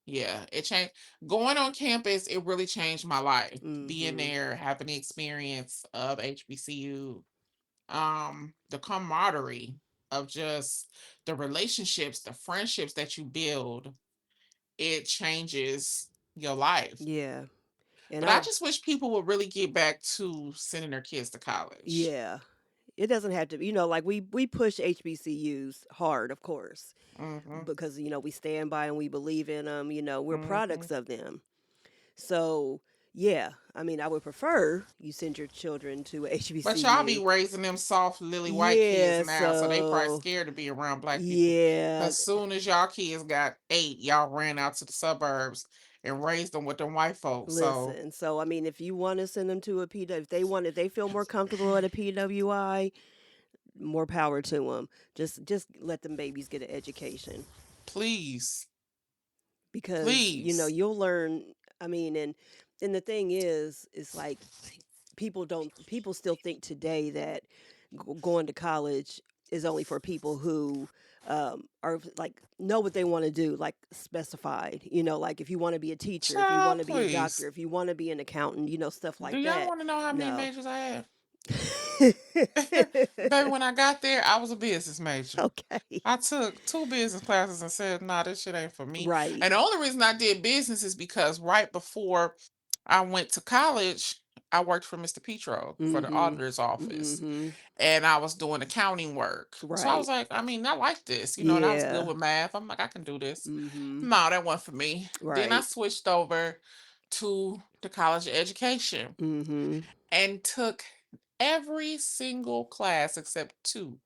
Yeah, it changed. Going on campus, it really changed my life. Being Mm-hmm. there, having the experience of HBCU, the camaraderie of just the relationships, the friendships that you build, it changes your life. Yeah. And But I just wish people would really get back to sending their kids to college. yeah. It doesn't have to be, like we push HBCUs hard, of course, Mm-hmm. because we stand by and we believe in them. We're Mm-hmm. products of them. So yeah, I mean, I would prefer you send your children to a But y'all HBCU. be raising them soft, lily white kids Yeah. now, so they probably So scared to be around black people. yeah. Cause soon as y'all kids got 8, y'all ran out to the suburbs and raised them with them white folks. So Listen. So I mean, if you want to send them to a PW, if they feel more comfortable at a PWI, more power to them. Just let them babies get an education, please, because please, you'll learn. I mean, and the thing is, it's like people still think today that going to college is only for people who are like know what they want to do, like specified. Like if you want to be a teacher, if you want child, to be a doctor, please. if you want to be an accountant, stuff Do like y'all that. want to know how many No. majors I have? Baby, when I got there, I was a business major. Okay. I took 2 business classes and said, "Nah, this shit ain't for me." Right. And the only reason I did business is because right before I went to college, I worked for Mr. Petro for the Mhm. auditor's office, Mhm. and I was doing accounting work. So I was Right. like, I mean, I like this, and I was good Yeah. with math. I'm like, I can do this. Mhm. No, that wasn't for me. Then I Right. switched over to the college of education Mm-hmm. and took every single class except two,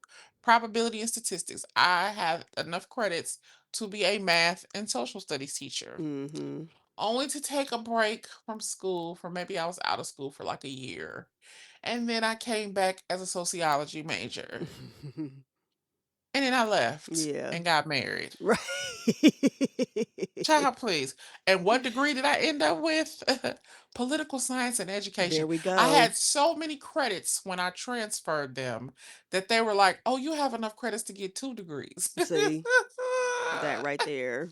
probability and statistics. I had enough credits to be a math and social studies teacher, Mm-hmm. only to take a break from school for maybe I was out of school for like a year. And then I came back as a sociology major. And then I left Yeah. and got married. Right. Child, please. And what degree did I end up with? Political science and There education. we I go. had so many credits when I transferred them that they were like, oh, you have enough credits to get 2 degrees. See, that right there.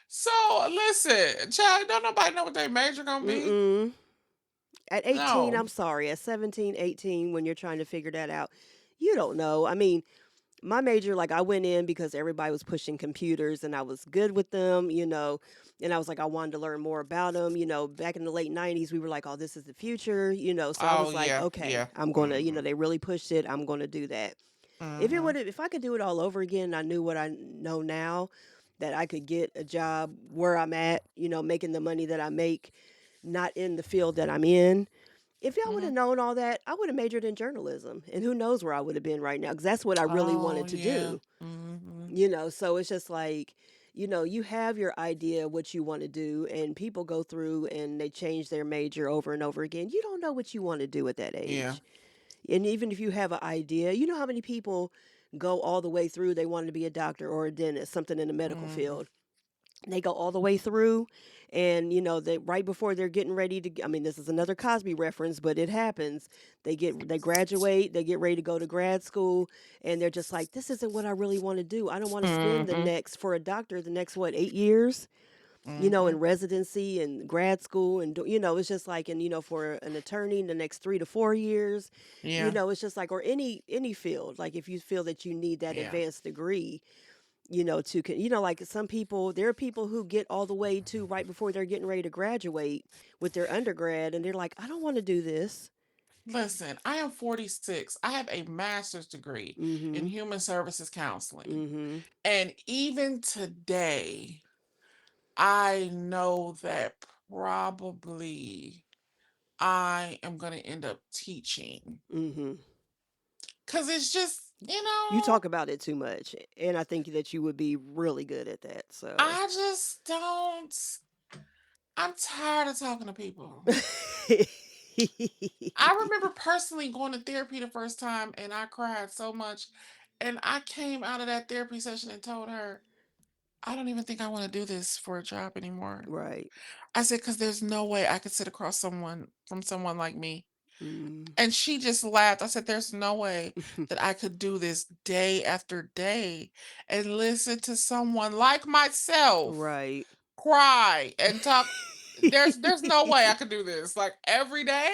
So listen, child, don't nobody know what their major gonna be. Mm-mm. At 18, No. I'm sorry, at 17, 18, when you're trying to figure that out, you don't know. I mean, my major, like I went in because everybody was pushing computers and I was good with them, and I was like, I wanted to learn more about them. Back in the late 90s, we were like, oh, this is the future, so I Oh was like, yeah, okay, yeah. I'm going to, Mm-hmm. they really pushed it. I'm going to do that. Mm-hmm. If I could do it all over again, I knew what I know now, that I could get a job where I'm at, making the money that I make, not in the field that I'm in. If y'all would Mm-hmm. have known all that, I would have majored in journalism, and who knows where I would have been right now, because that's what I really Oh wanted to yeah. do. Mm-hmm. So it's just like, you have your idea what you want to do, and people go through and they change their major over and over again. You don't know what you want to do at that Yeah. age. And even if you have an idea, you know how many people go all the way through, they wanted to be a doctor or a dentist, something in the medical Mm-hmm. field. They go all the way through, and they right before they're getting ready to, I mean, this is another Cosby reference, but it happens. They graduate, they get ready to go to grad school, and they're just like, this isn't what I really want to do. I don't want to spend the Mm-hmm. next, for a doctor, the next, what, 8 years, Mm-hmm. in residency and grad school, and it's just like, and for an attorney, the next 3 to 4 years. Yeah. It's just like, or any field, like if you feel that you need that Yeah. advanced degree, like some people, there are people who get all the way to right before they're getting ready to graduate with their undergrad, and they're like, I don't want to do this. Listen, I am 46. I have a master's degree in Mm-hmm. human services counseling. Mm-hmm. And even today, I know that probably I am going to end up teaching Mm-hmm. because it's just, You talk about it too much, and I think that you would be really good at that. So. I just don't, I'm tired of talking to people. I remember personally going to therapy the first time and I cried so much. And I came out of that therapy session and told her, I don't even think I want to do this for a job anymore. Right. I said, because there's no way I could sit across someone like me. Mm. And she just laughed. I said, there's no way that I could do this day after day and listen to someone like myself Right. cry and talk. There's no way I could do this. Like every day?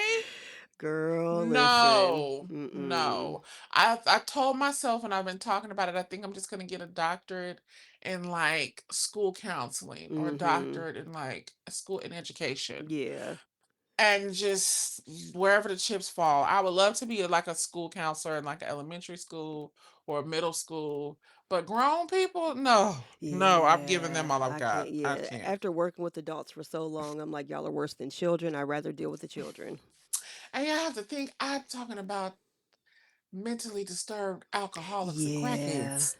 Girl, listen. No, Mm-mm. no. I told myself, and I've been talking about it. I think I'm just gonna get a doctorate in like school counseling or a Mm-hmm. doctorate in like school in education, Yeah. and just wherever the chips fall. I would love to be like a school counselor in like an elementary school or a middle school, but grown people, no, no. I've given Yeah, them all I've I got. can't. I Yeah, can't. after working with adults for so long, I'm like, y'all are worse than children. I'd rather deal with the children. And you have to think. I'm talking about mentally disturbed alcoholics and Yeah, crackheads.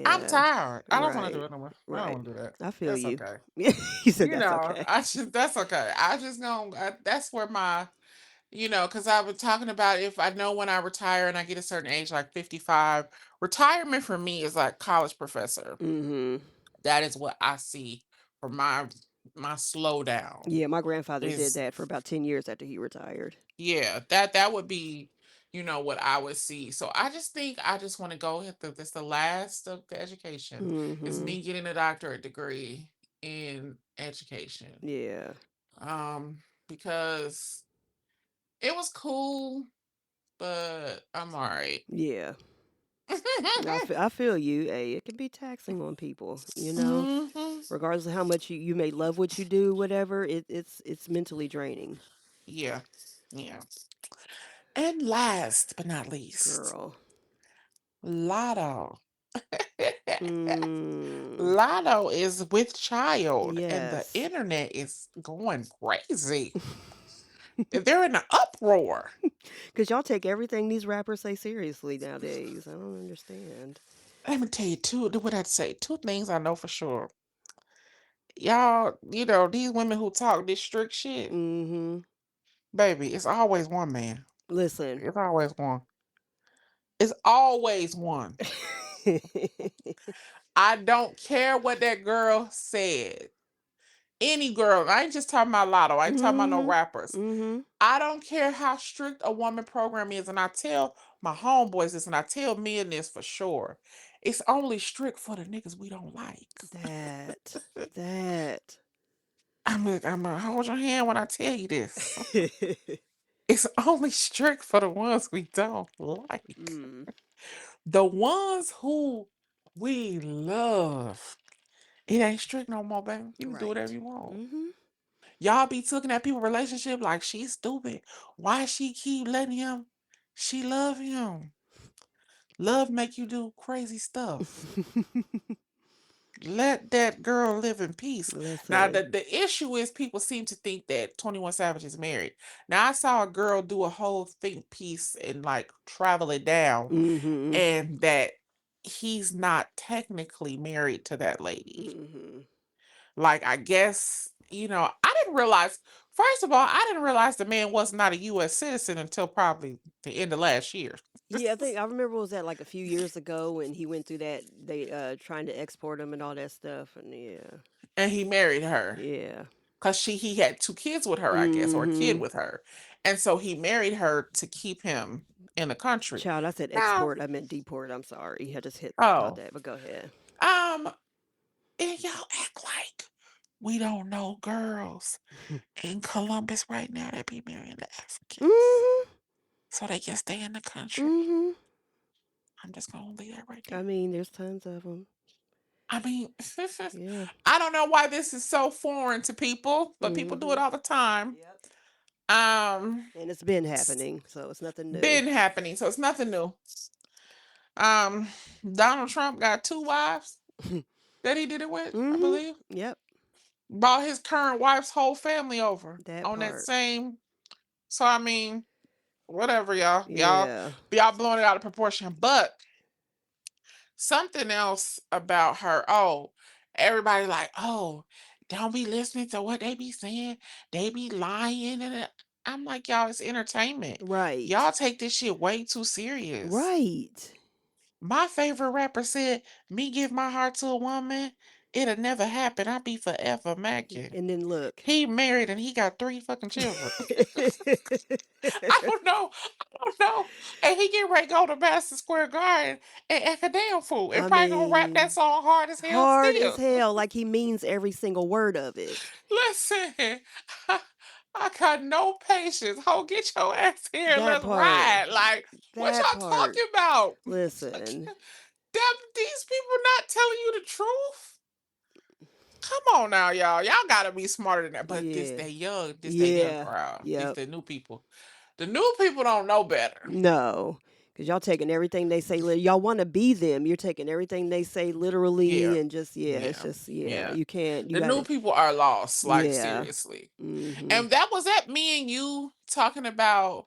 I'm yeah, tired. I don't want to do right, it no more. I don't right. want to do that. I feel That's you. okay. You said that's okay. That's okay. I just know that's where my, because I was talking about if I know when I retire and I get a certain age, like 55, retirement for me is like college professor. Mm-hmm. That is what I see for my slowdown Yeah, my grandfather did is, that for about 10 years after he retired. yeah, that would be, what I would see. So I just think I just want to go hit this the last of the education is Mm-hmm. me getting a doctorate degree in education. Yeah, Um, because it was cool, but I'm all right. yeah. I feel you. Hey, it can be taxing on people. Hmm. Regardless of how much you may love what you do, whatever. It's mentally draining, Yeah. Yeah. And last but not least, girl. Lotto. Mm. Lotto is with child, and the Yes. internet is going crazy. They're in an uproar. Because y'all take everything these rappers say seriously nowadays. I don't understand. Let me tell you what I'd say. Two things I know for sure. Y'all, these women who talk this strict shit, Mm-hmm. baby, it's always one man. Listen. It's always one. It's always one. I don't care what that girl said. Any girl, I ain't just talking about Lotto. I ain't talking about no Mm-hmm. rappers. Mm-hmm. I don't care how strict a woman program is, and I tell my homeboys this, and I tell men this for sure. It's only strict for the niggas we don't like. That. That. I'm gonna hold your hand when I tell you this. It's only strict for the ones we don't like. Mm. The ones who we love. It ain't strict no more, baby. You can do whatever Right. you want. Mm-hmm. Y'all be looking at people relationship like she's stupid. Why she keep letting him? She love him. Love make you do crazy stuff. Let that girl live in peace. Now Listen. the issue is people seem to think that 21 Savage is married. Now I saw a girl do a whole think piece and like travel it down, Mm-hmm. and that he's not technically married to that lady. Mm-hmm. Like, I guess, I didn't realize, first of all, I didn't realize the man was not a US citizen until probably the end of last year. Yeah, I think I remember it was that like a few years ago when he went through that they trying to export him and all that stuff and yeah. And he married her Yeah. because he had two kids with her, I guess, or a kid Mm-hmm. with her. And so he married her to keep him in the country. Child, I said Now, export. I meant deport. I'm sorry. I just hit thought oh, that, but go ahead. um, and y'all act like we don't know girls in Columbus right now that be marrying the Africans Mm-hmm. so they can stay in the country. Mm-hmm. I'm just gonna leave that right I there. mean, there's tons of them. I mean, Yeah. I don't know why this is so foreign to people, but people do Mm-hmm. it all the time. Yep. Um, And it's been it's happening, so it's nothing new. been happening, so it's nothing new. Um, Donald Trump got two wives that he did it with, I Mm-hmm. believe. Yep. Brought his current wife's whole family over That on that part. same. So I mean, whatever, y'all. Yeah. Y'all blowing it out of proportion. But something else about her. Oh, everybody like, oh, don't be listening to what they be saying. They be lying, and I'm like, y'all, it's entertainment. Right. Y'all take this shit way too serious. Right. My favorite rapper said, "Me give my heart to a woman, it'll never happen. I'll be forever macking." And then look. He married and he got three fucking children. I don't know. I don't know. And he get ready to go to Madison Square Garden and act a damn fool. And I probably gonna rap that mean, song hard as hell hard as still. hell, like he means every single word of it. Listen, I got no patience. Ho, get your ass here and That let's part. ride. Like, what That y'all part. talking about? Listen. These people not telling you the truth? Come on now, y'all. Y'all gotta be smarter than that. But this Yeah. they young, this they young Yeah. crowd. These Yep. the new people. The new people don't know better. No. Because y'all taking everything they say. Y'all want to be them. You're taking everything they say Yeah. literally and just, yeah, it's Yeah. just, yeah. Yeah. You can't, you The got new to, people are lost, like yeah. seriously. Mm-hmm. And that was at me and you talking about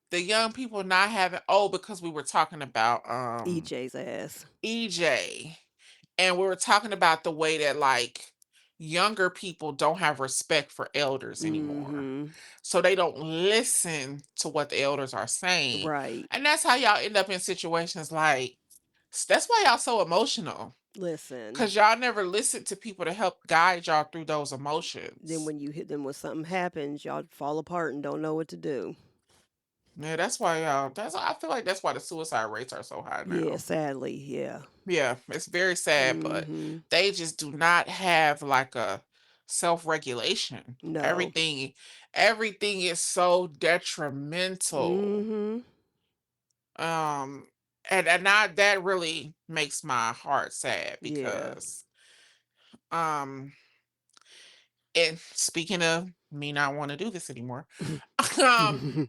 the young people not having because we were talking about EJ's ass. EJ, and we were talking about the way that like younger people don't have respect for elders anymore. Mm-hmm. So they don't listen to what the elders are saying. Right. And that's how y'all end up in situations like that's why y'all so emotional. Listen. Cause y'all never listen to people to help guide y'all through those Then emotions. when you hit them when something happens, y'all fall apart and don't know what to do. Yeah, that's why y'all. I feel like that's why the suicide rates are so high Yeah, now. sadly, yeah. Yeah, it's very sad, but Mm-hmm. they just do not have like a self-regulation. No. Everything is so detrimental. Mm-hmm. Um, and now that really makes my heart sad Yeah. because um And speaking of me not want to do this anymore,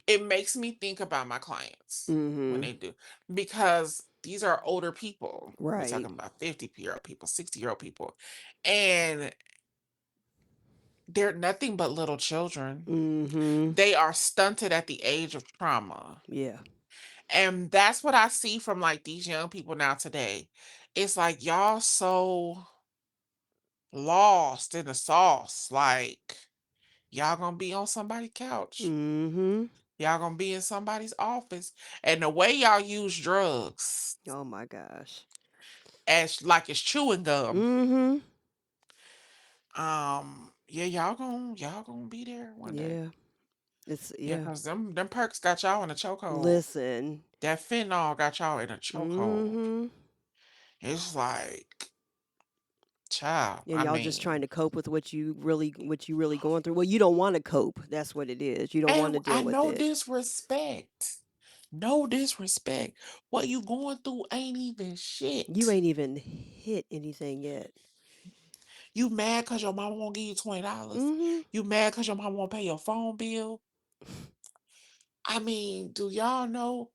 it makes me think about my clients when Mm-hmm. they do, because these are older people. We're Right. talking about 50-year-old people, 60-year-old people, and they're nothing but little children. Mm-hmm. They are stunted at the age of trauma. Yeah. And that's what I see from like these young people now today. It's like y'all so lost in the sauce. Like y'all gonna be on somebody's couch. Mm-hmm. Y'all gonna be in somebody's office. And the way y'all use drugs Oh my gosh. as like it's chewing gum. Mm-hmm. Yeah, y'all gonna be there one day. Yeah. It's Yeah, yeah. cause them perks got y'all in a chokehold. Listen. That fentanyl got y'all in a chokehold. Mm-hmm. It's like, child, And I y'all just trying mean, to cope with what you really going through. Well, you don't want to cope. That's what it is. You don't want and to I deal with no it. disrespect. No disrespect. What you going through ain't even You shit. ain't even hit anything yet. You mad cause your mama won't give you $20? Mm-hmm. You mad cause your mama won't pay your phone bill? I mean, do y'all know?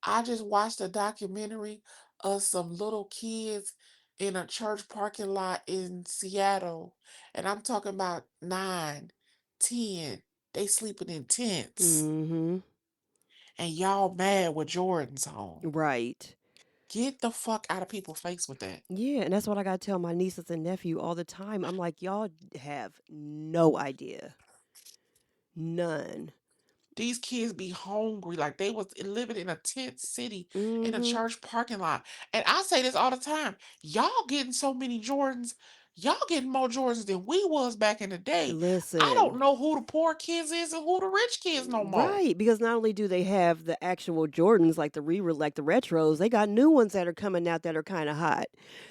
I just watched a documentary of some little kids in a church parking lot in Seattle, and I'm talking about 9, 10. They sleeping in tents, Mm-hmm. and y'all mad with Jordans on. Right. Get the fuck out of people's face with that. Yeah, and that's what I gotta tell my nieces and nephew all the time. I'm like, y'all have no idea. None. These kids be hungry like they was living in a tent city in a Mm-hmm. church parking lot. And I say this all the time. Y'all getting so many Jordans. Y'all getting more Jordans than we was back in the day. I don't Listen. know who the poor kids is and who the rich kids no more. Right, because not only do they have the actual Jordans like like the retros, they got new ones that are coming out that are kind of hot.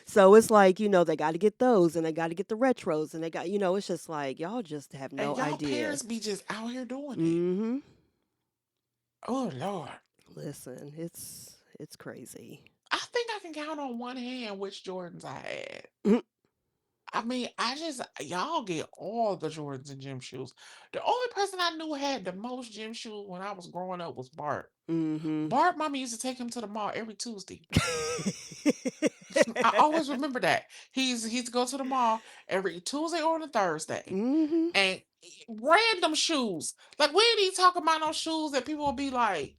So it's like, they got to get those and they got to get the retros and they got, it's just like y'all just have And no y'all idea. parents be just out here doing it. Mhm. Oh Lord. Listen, it's crazy. I think I can count on one hand which Jordans I had. Mhm. I mean, y'all get all the Jordans and gym shoes. The only person I knew had the most gym shoes when I was growing up was Bart. Mhm. Bart, mommy used to take him to the mall every Tuesday. I always remember that. He's to go to the mall every Tuesday or on a Thursday. Mhm. And random shoes. Like we ain't even talking about no shoes that people will be like,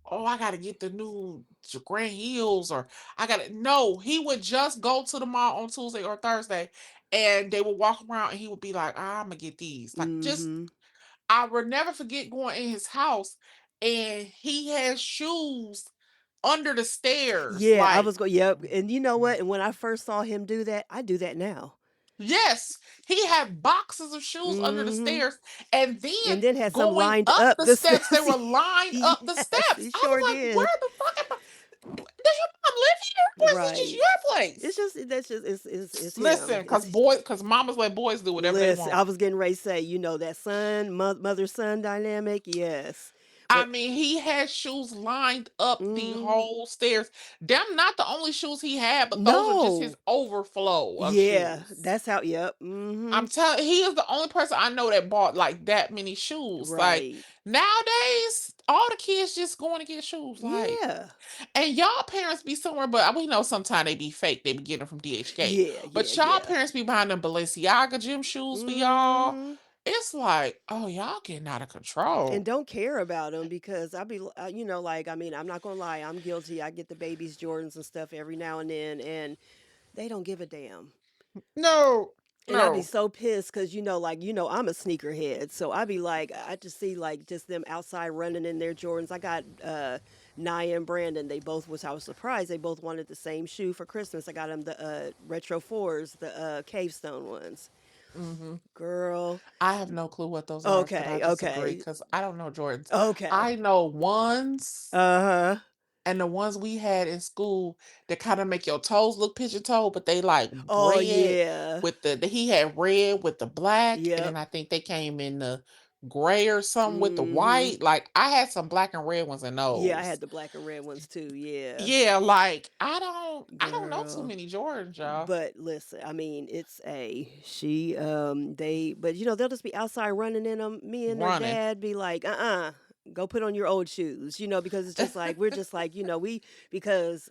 oh, I gotta get the new Grand Heels, or I gotta no, he would just go to the mall on Tuesday or Thursday and they would walk around and he would be like, I'm gonna get these. Like just Mhm. I would never forget going in his house and he had shoes under the stairs. Yeah, I Like, was going. Yep. And you know what? And when I first saw him do that, I do that now. yes, he had boxes of shoes under the Mhm. stairs, and then And then had some going lined up up the the steps, they steps. were lined up the Yes, steps. he I sure was like, where did. the fuck am I? Does your mom live here? Or is this just Right. your place? It's just that's just it's Listen, him. cause mamas let boys do whatever they Listen, want. I was getting ready to say, that mother son dynamic, yes. I But mean, he had shoes lined up the mm, whole stairs. Them not the only shoes he had, but those are just his no. overflow of Yeah, shoes. that's how yep. I'm Mhm. telling he is the only person I know that bought like that many shoes. Like Right. nowadays, all the kids just going to get shoes. Like, Yeah. and y'all parents be somewhere, but we know sometimes they be fake. They be getting them from DHK. Yeah, yeah, But y'all yeah. parents be buying them Balenciaga gym shoes for y'all. Mhm. It's like, oh, y'all getting out of And control. don't care about them because like I mean, I'm not gonna lie, I'm guilty. I get the babies Jordans and stuff every now and then, and they don't give a damn. No, And I'd be no. so pissed because I'm a sneakerhead, so I'd be like, I just see like just them outside running in their Jordans. I got Naya and Brandon. I was surprised they both wanted the same shoe for Christmas. I got them the retro fours, the Cavestone ones. Hmm. Girl, I have no clue what those are, but I okay, disagree okay, because I don't know Jordans. okay. I know ones. Uh huh. And the ones we had in school that kind of make your toes look pigeon toe, but they like Oh red yeah. with he had red with the black, and Yep. then I think they came in the gray or something with the Mm-hmm. white. Like I had some black and red ones in Yeah, I those. had the black and red ones too. Yeah, Yeah, like I don't know too girl. many Jordans, y'all. But listen, I mean, it's a she. They, but they'll just be outside running in them. Me and their Running. dad be like, go put on your old shoes. Because it's just like we're just like we because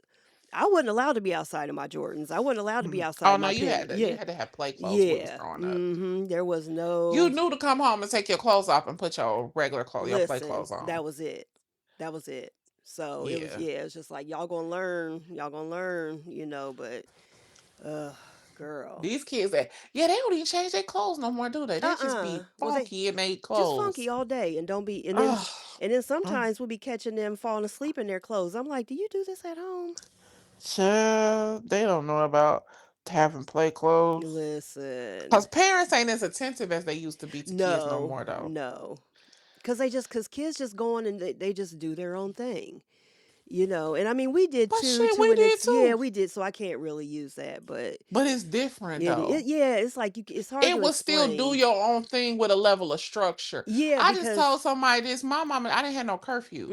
I wasn't allowed to be outside in my Jordans. I wasn't allowed to be outside Oh in no, my you penny. had to Yeah, have play clothes when we was yeah. growing up. Mm-hmm. There was You no. knew to come home and take your clothes off and put your regular clothes, your play Listen, clothes on. that was it. That was it. So it was, Yeah. yeah, it's just like y'all gonna learn, but uh girl. These kids that they don't even change their clothes no more, do they? They just be Well, they funky in their just funky clothes. all day and don't be Oh, and then sometimes we'll be catching them falling asleep in their clothes. I'm like, "Do you do this at home?" child, they don't know about having play clothes. Cause Listen. parents ain't as attentive as they used to be to kids no No, more though. no. Cuz kids just go on and they just do their own thing. And I mean, we did But too, shit, to we an did yeah, too. we did. So I can't really use that, but But it's different though. yeah, it's like it's hard It to will still do explain. your own thing with a level of structure. Yeah, I just told because somebody this. My mama, I didn't have no curfew,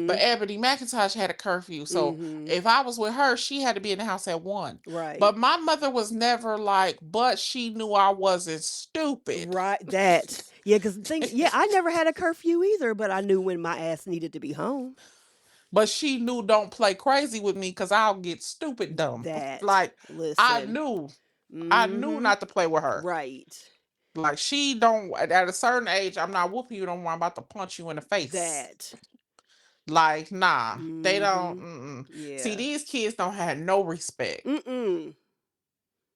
but mhm, Ebony McIntosh had a curfew. So mhm, if I was with her, she had to be in the house at 1. right. But my mother was never like, but she knew I wasn't stupid. Right, that. Yeah, because yeah, I never had a curfew either, but I knew when my ass needed to be home. But she knew don't play crazy with me because I'll get stupid dumb. That. Like I Listen. knew, I knew Mm-hmm. not to play with her. Right. Like she don't at a certain age, I'm not whooping you. Don't want I'm about to punch you in the face. That. Like nah, they don't. Mm-hmm. See, Yeah. these kids don't have no respect. Mm-mm.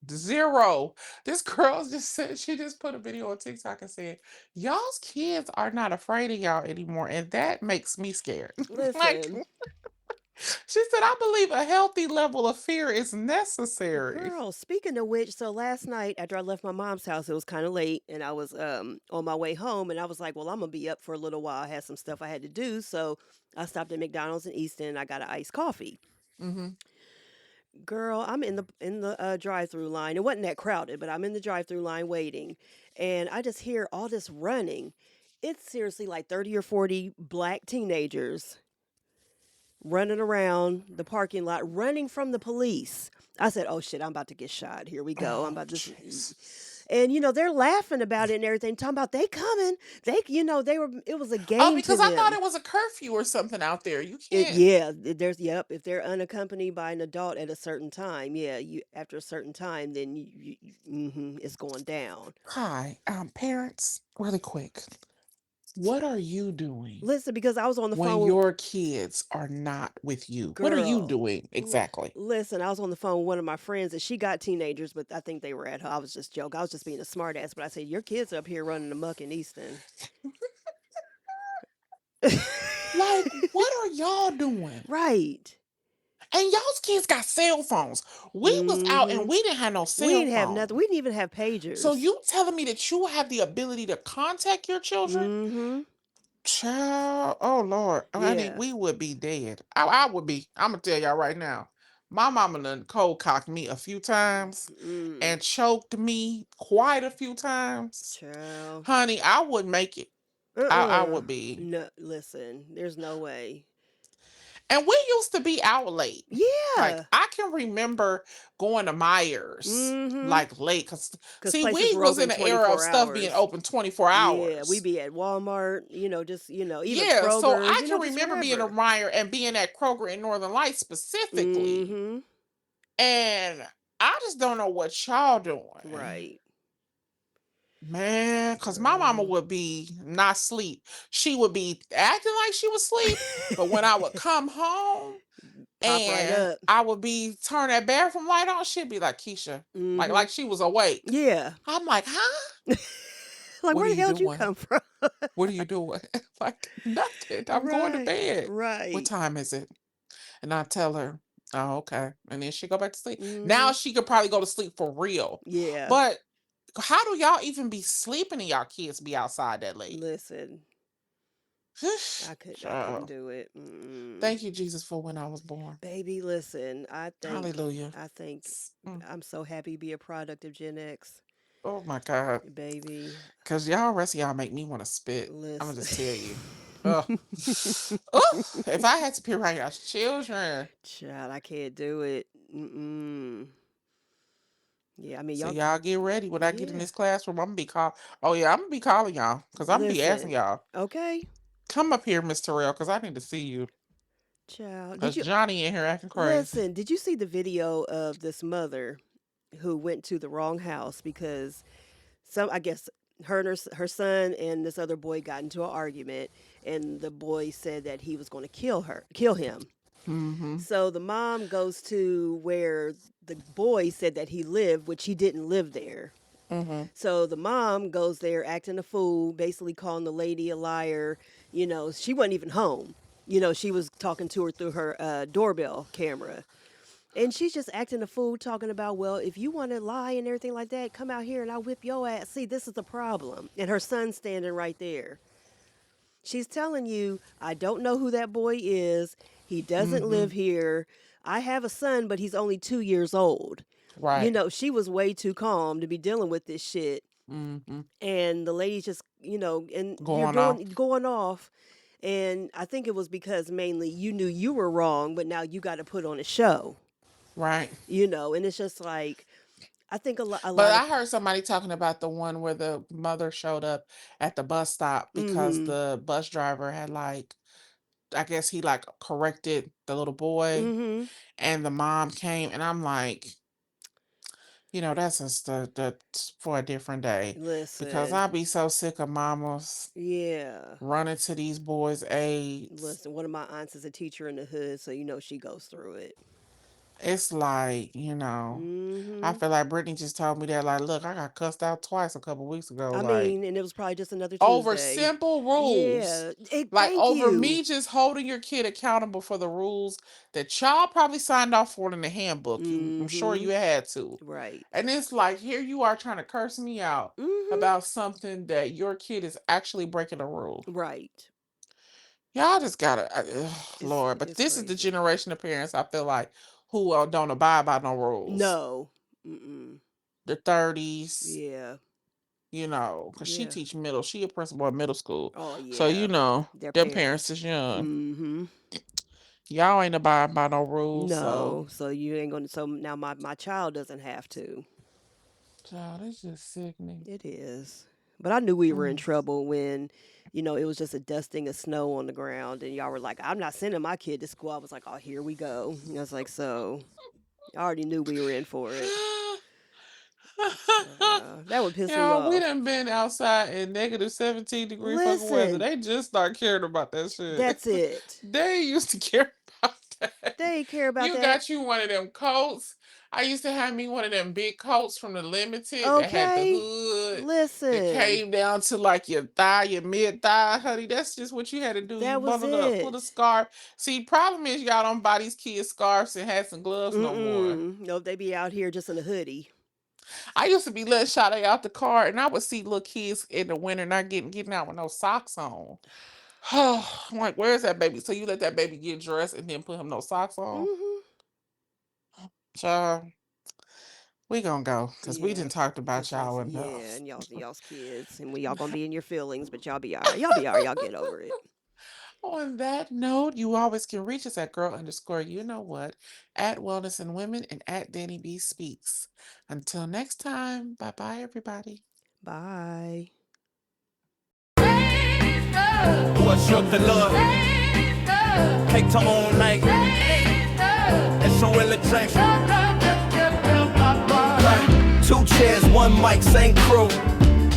Zero. This girl just said she just put a video on TikTok and said, "Y'all's kids are not afraid of y'all anymore," and that makes me scared. Like Listen. she said, "I believe a healthy level of fear is necessary." Girl, speaking of which, so last night after I left my mom's house, it was kind of late and I was on my way home and I was like, well, I'm gonna be up for a little while. I had some stuff I had to do. So I stopped at McDonald's in Easton and I got an iced coffee. Mm-hmm. Girl, I'm in the drive-through line. It wasn't that crowded, but I'm in the drive-through line waiting, and I just hear all this running. It's seriously like 30 or 40 black teenagers running around the parking lot, running from the police. I said, "Oh shit, I'm about to get shot. Here we go. I'm Oh about this." Jesus. And they're laughing about it and everything, talking about they coming. They were. It was a Oh, game to because I thought them. it was a curfew or something out there. You It can't. yeah, there's yep. If they're unaccompanied by an adult at a certain time, yeah, you after a certain time, then it's going down. Hi, parents. Really quick, what are you doing Listen, because I was on the when phone your kids are not with you? What are you girl. doing exactly? Listen, I was on the phone with one of my friends, and she got teenagers, but I think they were at her. I was just joking. I was just being a smartass, but I said, "Your kids up here running amok in Easton." Like, what are y'all doing? Right. And y'all's kids got cell phones. We was out and Mm-hmm. we didn't have no We cell didn't have nothing. phone. We didn't even have So pagers. you telling me that you have the ability to contact your children? Mm-hmm. Child, oh Lord, honey, Yeah. we would be dead. I would be. I'm gonna tell y'all right now. My mama done cold cocked me a few times Mm. and choked me quite a few times. Child. Honey, I wouldn't make it. I Uh-uh. would be. No, listen, there's no way. And we used to be out late. Like Yeah. I can remember going to Myers Mm-hmm. like late because Because see places we were was in open the era of 24 stuff being hours. open 24 Yeah, we hours. be at Walmart, even Yeah, so Kroger's, I can just remember being a wherever. Meyer and being at Kroger in Northern Lights specifically. Mm-hmm. And I just don't know what y'all doing. Right. Man, because my mama Girl. would be not sleep. She would be acting like she was asleep, but when I would come home Pop right and up. I would be turn that bathroom light on, she'd be like, Keisha, Mm-hmm. like she was awake. Yeah. I'm like, huh? Like, What are where the you hell did you doing? come from? What are you doing? Like, nothing. I'm going to Right. bed. What Right. time is it? And I tell her, oh, okay. And then she go back to sleep. Mm-hmm. Now she could probably go to sleep for real. Yeah. But how do y'all even be sleeping and y'all kids be outside that late? Listen, I couldn't Child. do it. Mm-mm. Thank you, Jesus, for when I was born. Baby, listen, Hallelujah. I think Mm. I'm so happy to be a product of Gen X. Oh my God. baby. Cause y'all rest of y'all make me want to spit. I'm gonna Listen. just tell you. Oh, oh, if I had to be around y'all's children. Child, I can't do it. Mm-mm. Yeah, I mean, So y'all, y'all get ready. When I get in yeah. this classroom, I'm gonna be call. Oh yeah, I'm gonna be calling y'all. Cause I'm gonna be asking Listen, y'all. okay, Come up here, Miss Terrell, cause I need to see you. child. Cause Johnny in here acting crazy. Did you see the video of this mother who went to the wrong house because I guess her son and this other boy got into an argument, and the boy said that he was going to kill him. Mm-hmm. So the mom goes to where the boy said that he lived, which he didn't live there. Mm-hmm. So the mom goes there acting a fool, basically calling the lady a liar. She wasn't even home. She was talking to her through her doorbell camera. And she's just acting a fool, talking about, well, if you want to lie and everything like that, come out here and I'll whip your ass. See, this is the problem. And her son's standing right there. She's telling you, I don't know who that boy is. He doesn't Mm-hmm. live here. I have a son, but he's only 2 years old. Right. She was way too calm to be dealing with this shit. Mm-hmm. And the lady's just, and you're Going off. going off. And I think it was because mainly you knew you were wrong, but now you got to put on a show. Right. And it's just like, I think a But lot of, I heard somebody talking about the one where the mother showed up at the bus stop because mm-hmm, the bus driver had I guess he corrected the little boy mm-hmm, and the mom came and I'm like, that's that's for a different day because listen, I'll be so sick of mamas yeah, running to these boys' aids. listen, one of my aunts is a teacher in the hood, so she goes through it. It's like, I Mm-hmm. feel like Brittany just told me that, like, look, I got cussed out twice a couple weeks ago, I like, mean, and it was probably just another over Tuesday. simple rules. Yeah, Like, thank over you. me just holding your kid accountable for the rules that y'all probably signed off for in the handbook. I'm sure Mm-hmm. you had to. Right. And it's like, here you are trying to curse me out Mm-hmm. about something that your kid is actually breaking a rule. Right. Y'all just gotta, Lord. But It's this is the crazy. generation of parents, I feel like, who don't abide by no rules. No. Mm-mm. The 30s, Yeah. because Yeah. she a principal in middle school. Oh So, yeah. Their their parents parents. is young. Mm-hmm. Y'all ain't abiding by no rules, so No. So you ain't gonna. So now my child doesn't have to. child, it's just sickening. It is. But I knew we were in Mm. trouble when, it was just a dusting of snow on the ground, and y'all were like, "I'm not sending my kid to school." I was like, "Oh, here we go." And I was like, "So, I already knew we were in for it." So, that would piss me Y'all, we off. done been outside in negative 17-degree fucking weather. Listen, They just start caring about that shit. that's it. They used to care about that. They ain't care about You that. got you one of them coats. I used to have me one of them big coats from the Limited that had the Okay. hood that Listen, came down to like your thigh, your mid thigh, honey. That's just what you had to do. You that was bundled up, put a it. scarf. See, problem is y'all don't buy these kids scarves and hats and gloves no more. Mm-mm. No, they be out here just in a hoodie. I used to be letting Sade out the car, and I would see little kids in the winter not getting out with no socks on. I'm like, where's that baby? So you let that baby get dressed and then put him no socks on? Mm-hmm. Child, we gonna go because we Yeah. didn't talked about Cause y'all yeah, enough. and y'all's kids, and we y'all gonna be in your feelings, but y'all be all right. Y'all be all right. Y'all get over it. On that note, you always can reach us at girl_you know what at Wellness and Women and at Danny B Speaks. Until next time, bye bye everybody. Bye. Who I shook the Lord? Take to all night. And so will it drink. 2 chairs, 1 mic, same crew.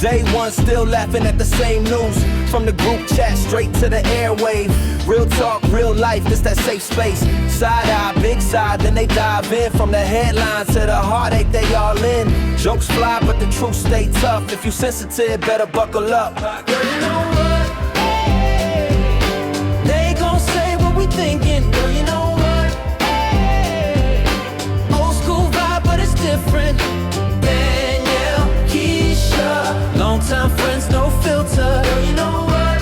Day one, still laughing at the same news. From the group chat straight to the airwave. Real talk, real life, this that safe space. Side eye, big side, then they dive in. From the headlines to the heartache, they all in. Jokes fly, but the truth stay tough. If you sensitive, better buckle up. Girl, you know what? They gon' say what we thinking. Girl, you know what? Old school vibe, but it's different. Longtime friends, no filter. Girl, you know what?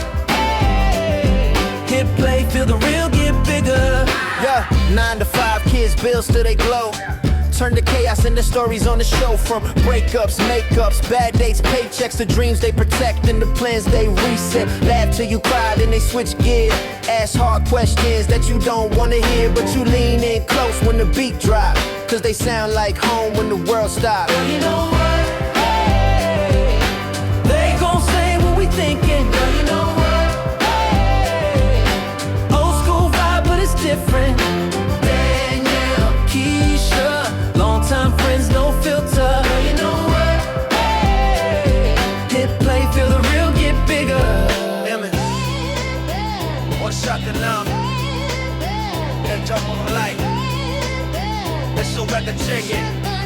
Hit play, feel the real get bigger. Yeah, 9 to 5 kids, bills till they glow. turn to chaos in the stories on the show. From breakups, makeups, bad dates, paychecks, the dreams they protect and the plans they reset. Laugh till you cry, then they switch gear. Ask hard questions that you don't wanna hear, but you lean in close when the beat drop, cause they sound like home when the world stops. Girl, you know what? Hey, they gon' say what we thinking. Girl, you know what? Hey, old school vibe, but it's different. Danielle, Keisha, longtime friends, no filter. Girl, you know what? Hey, hit play, feel the real get bigger. Emma, one shot the numb, then jump on the light. Let's show back the chicken.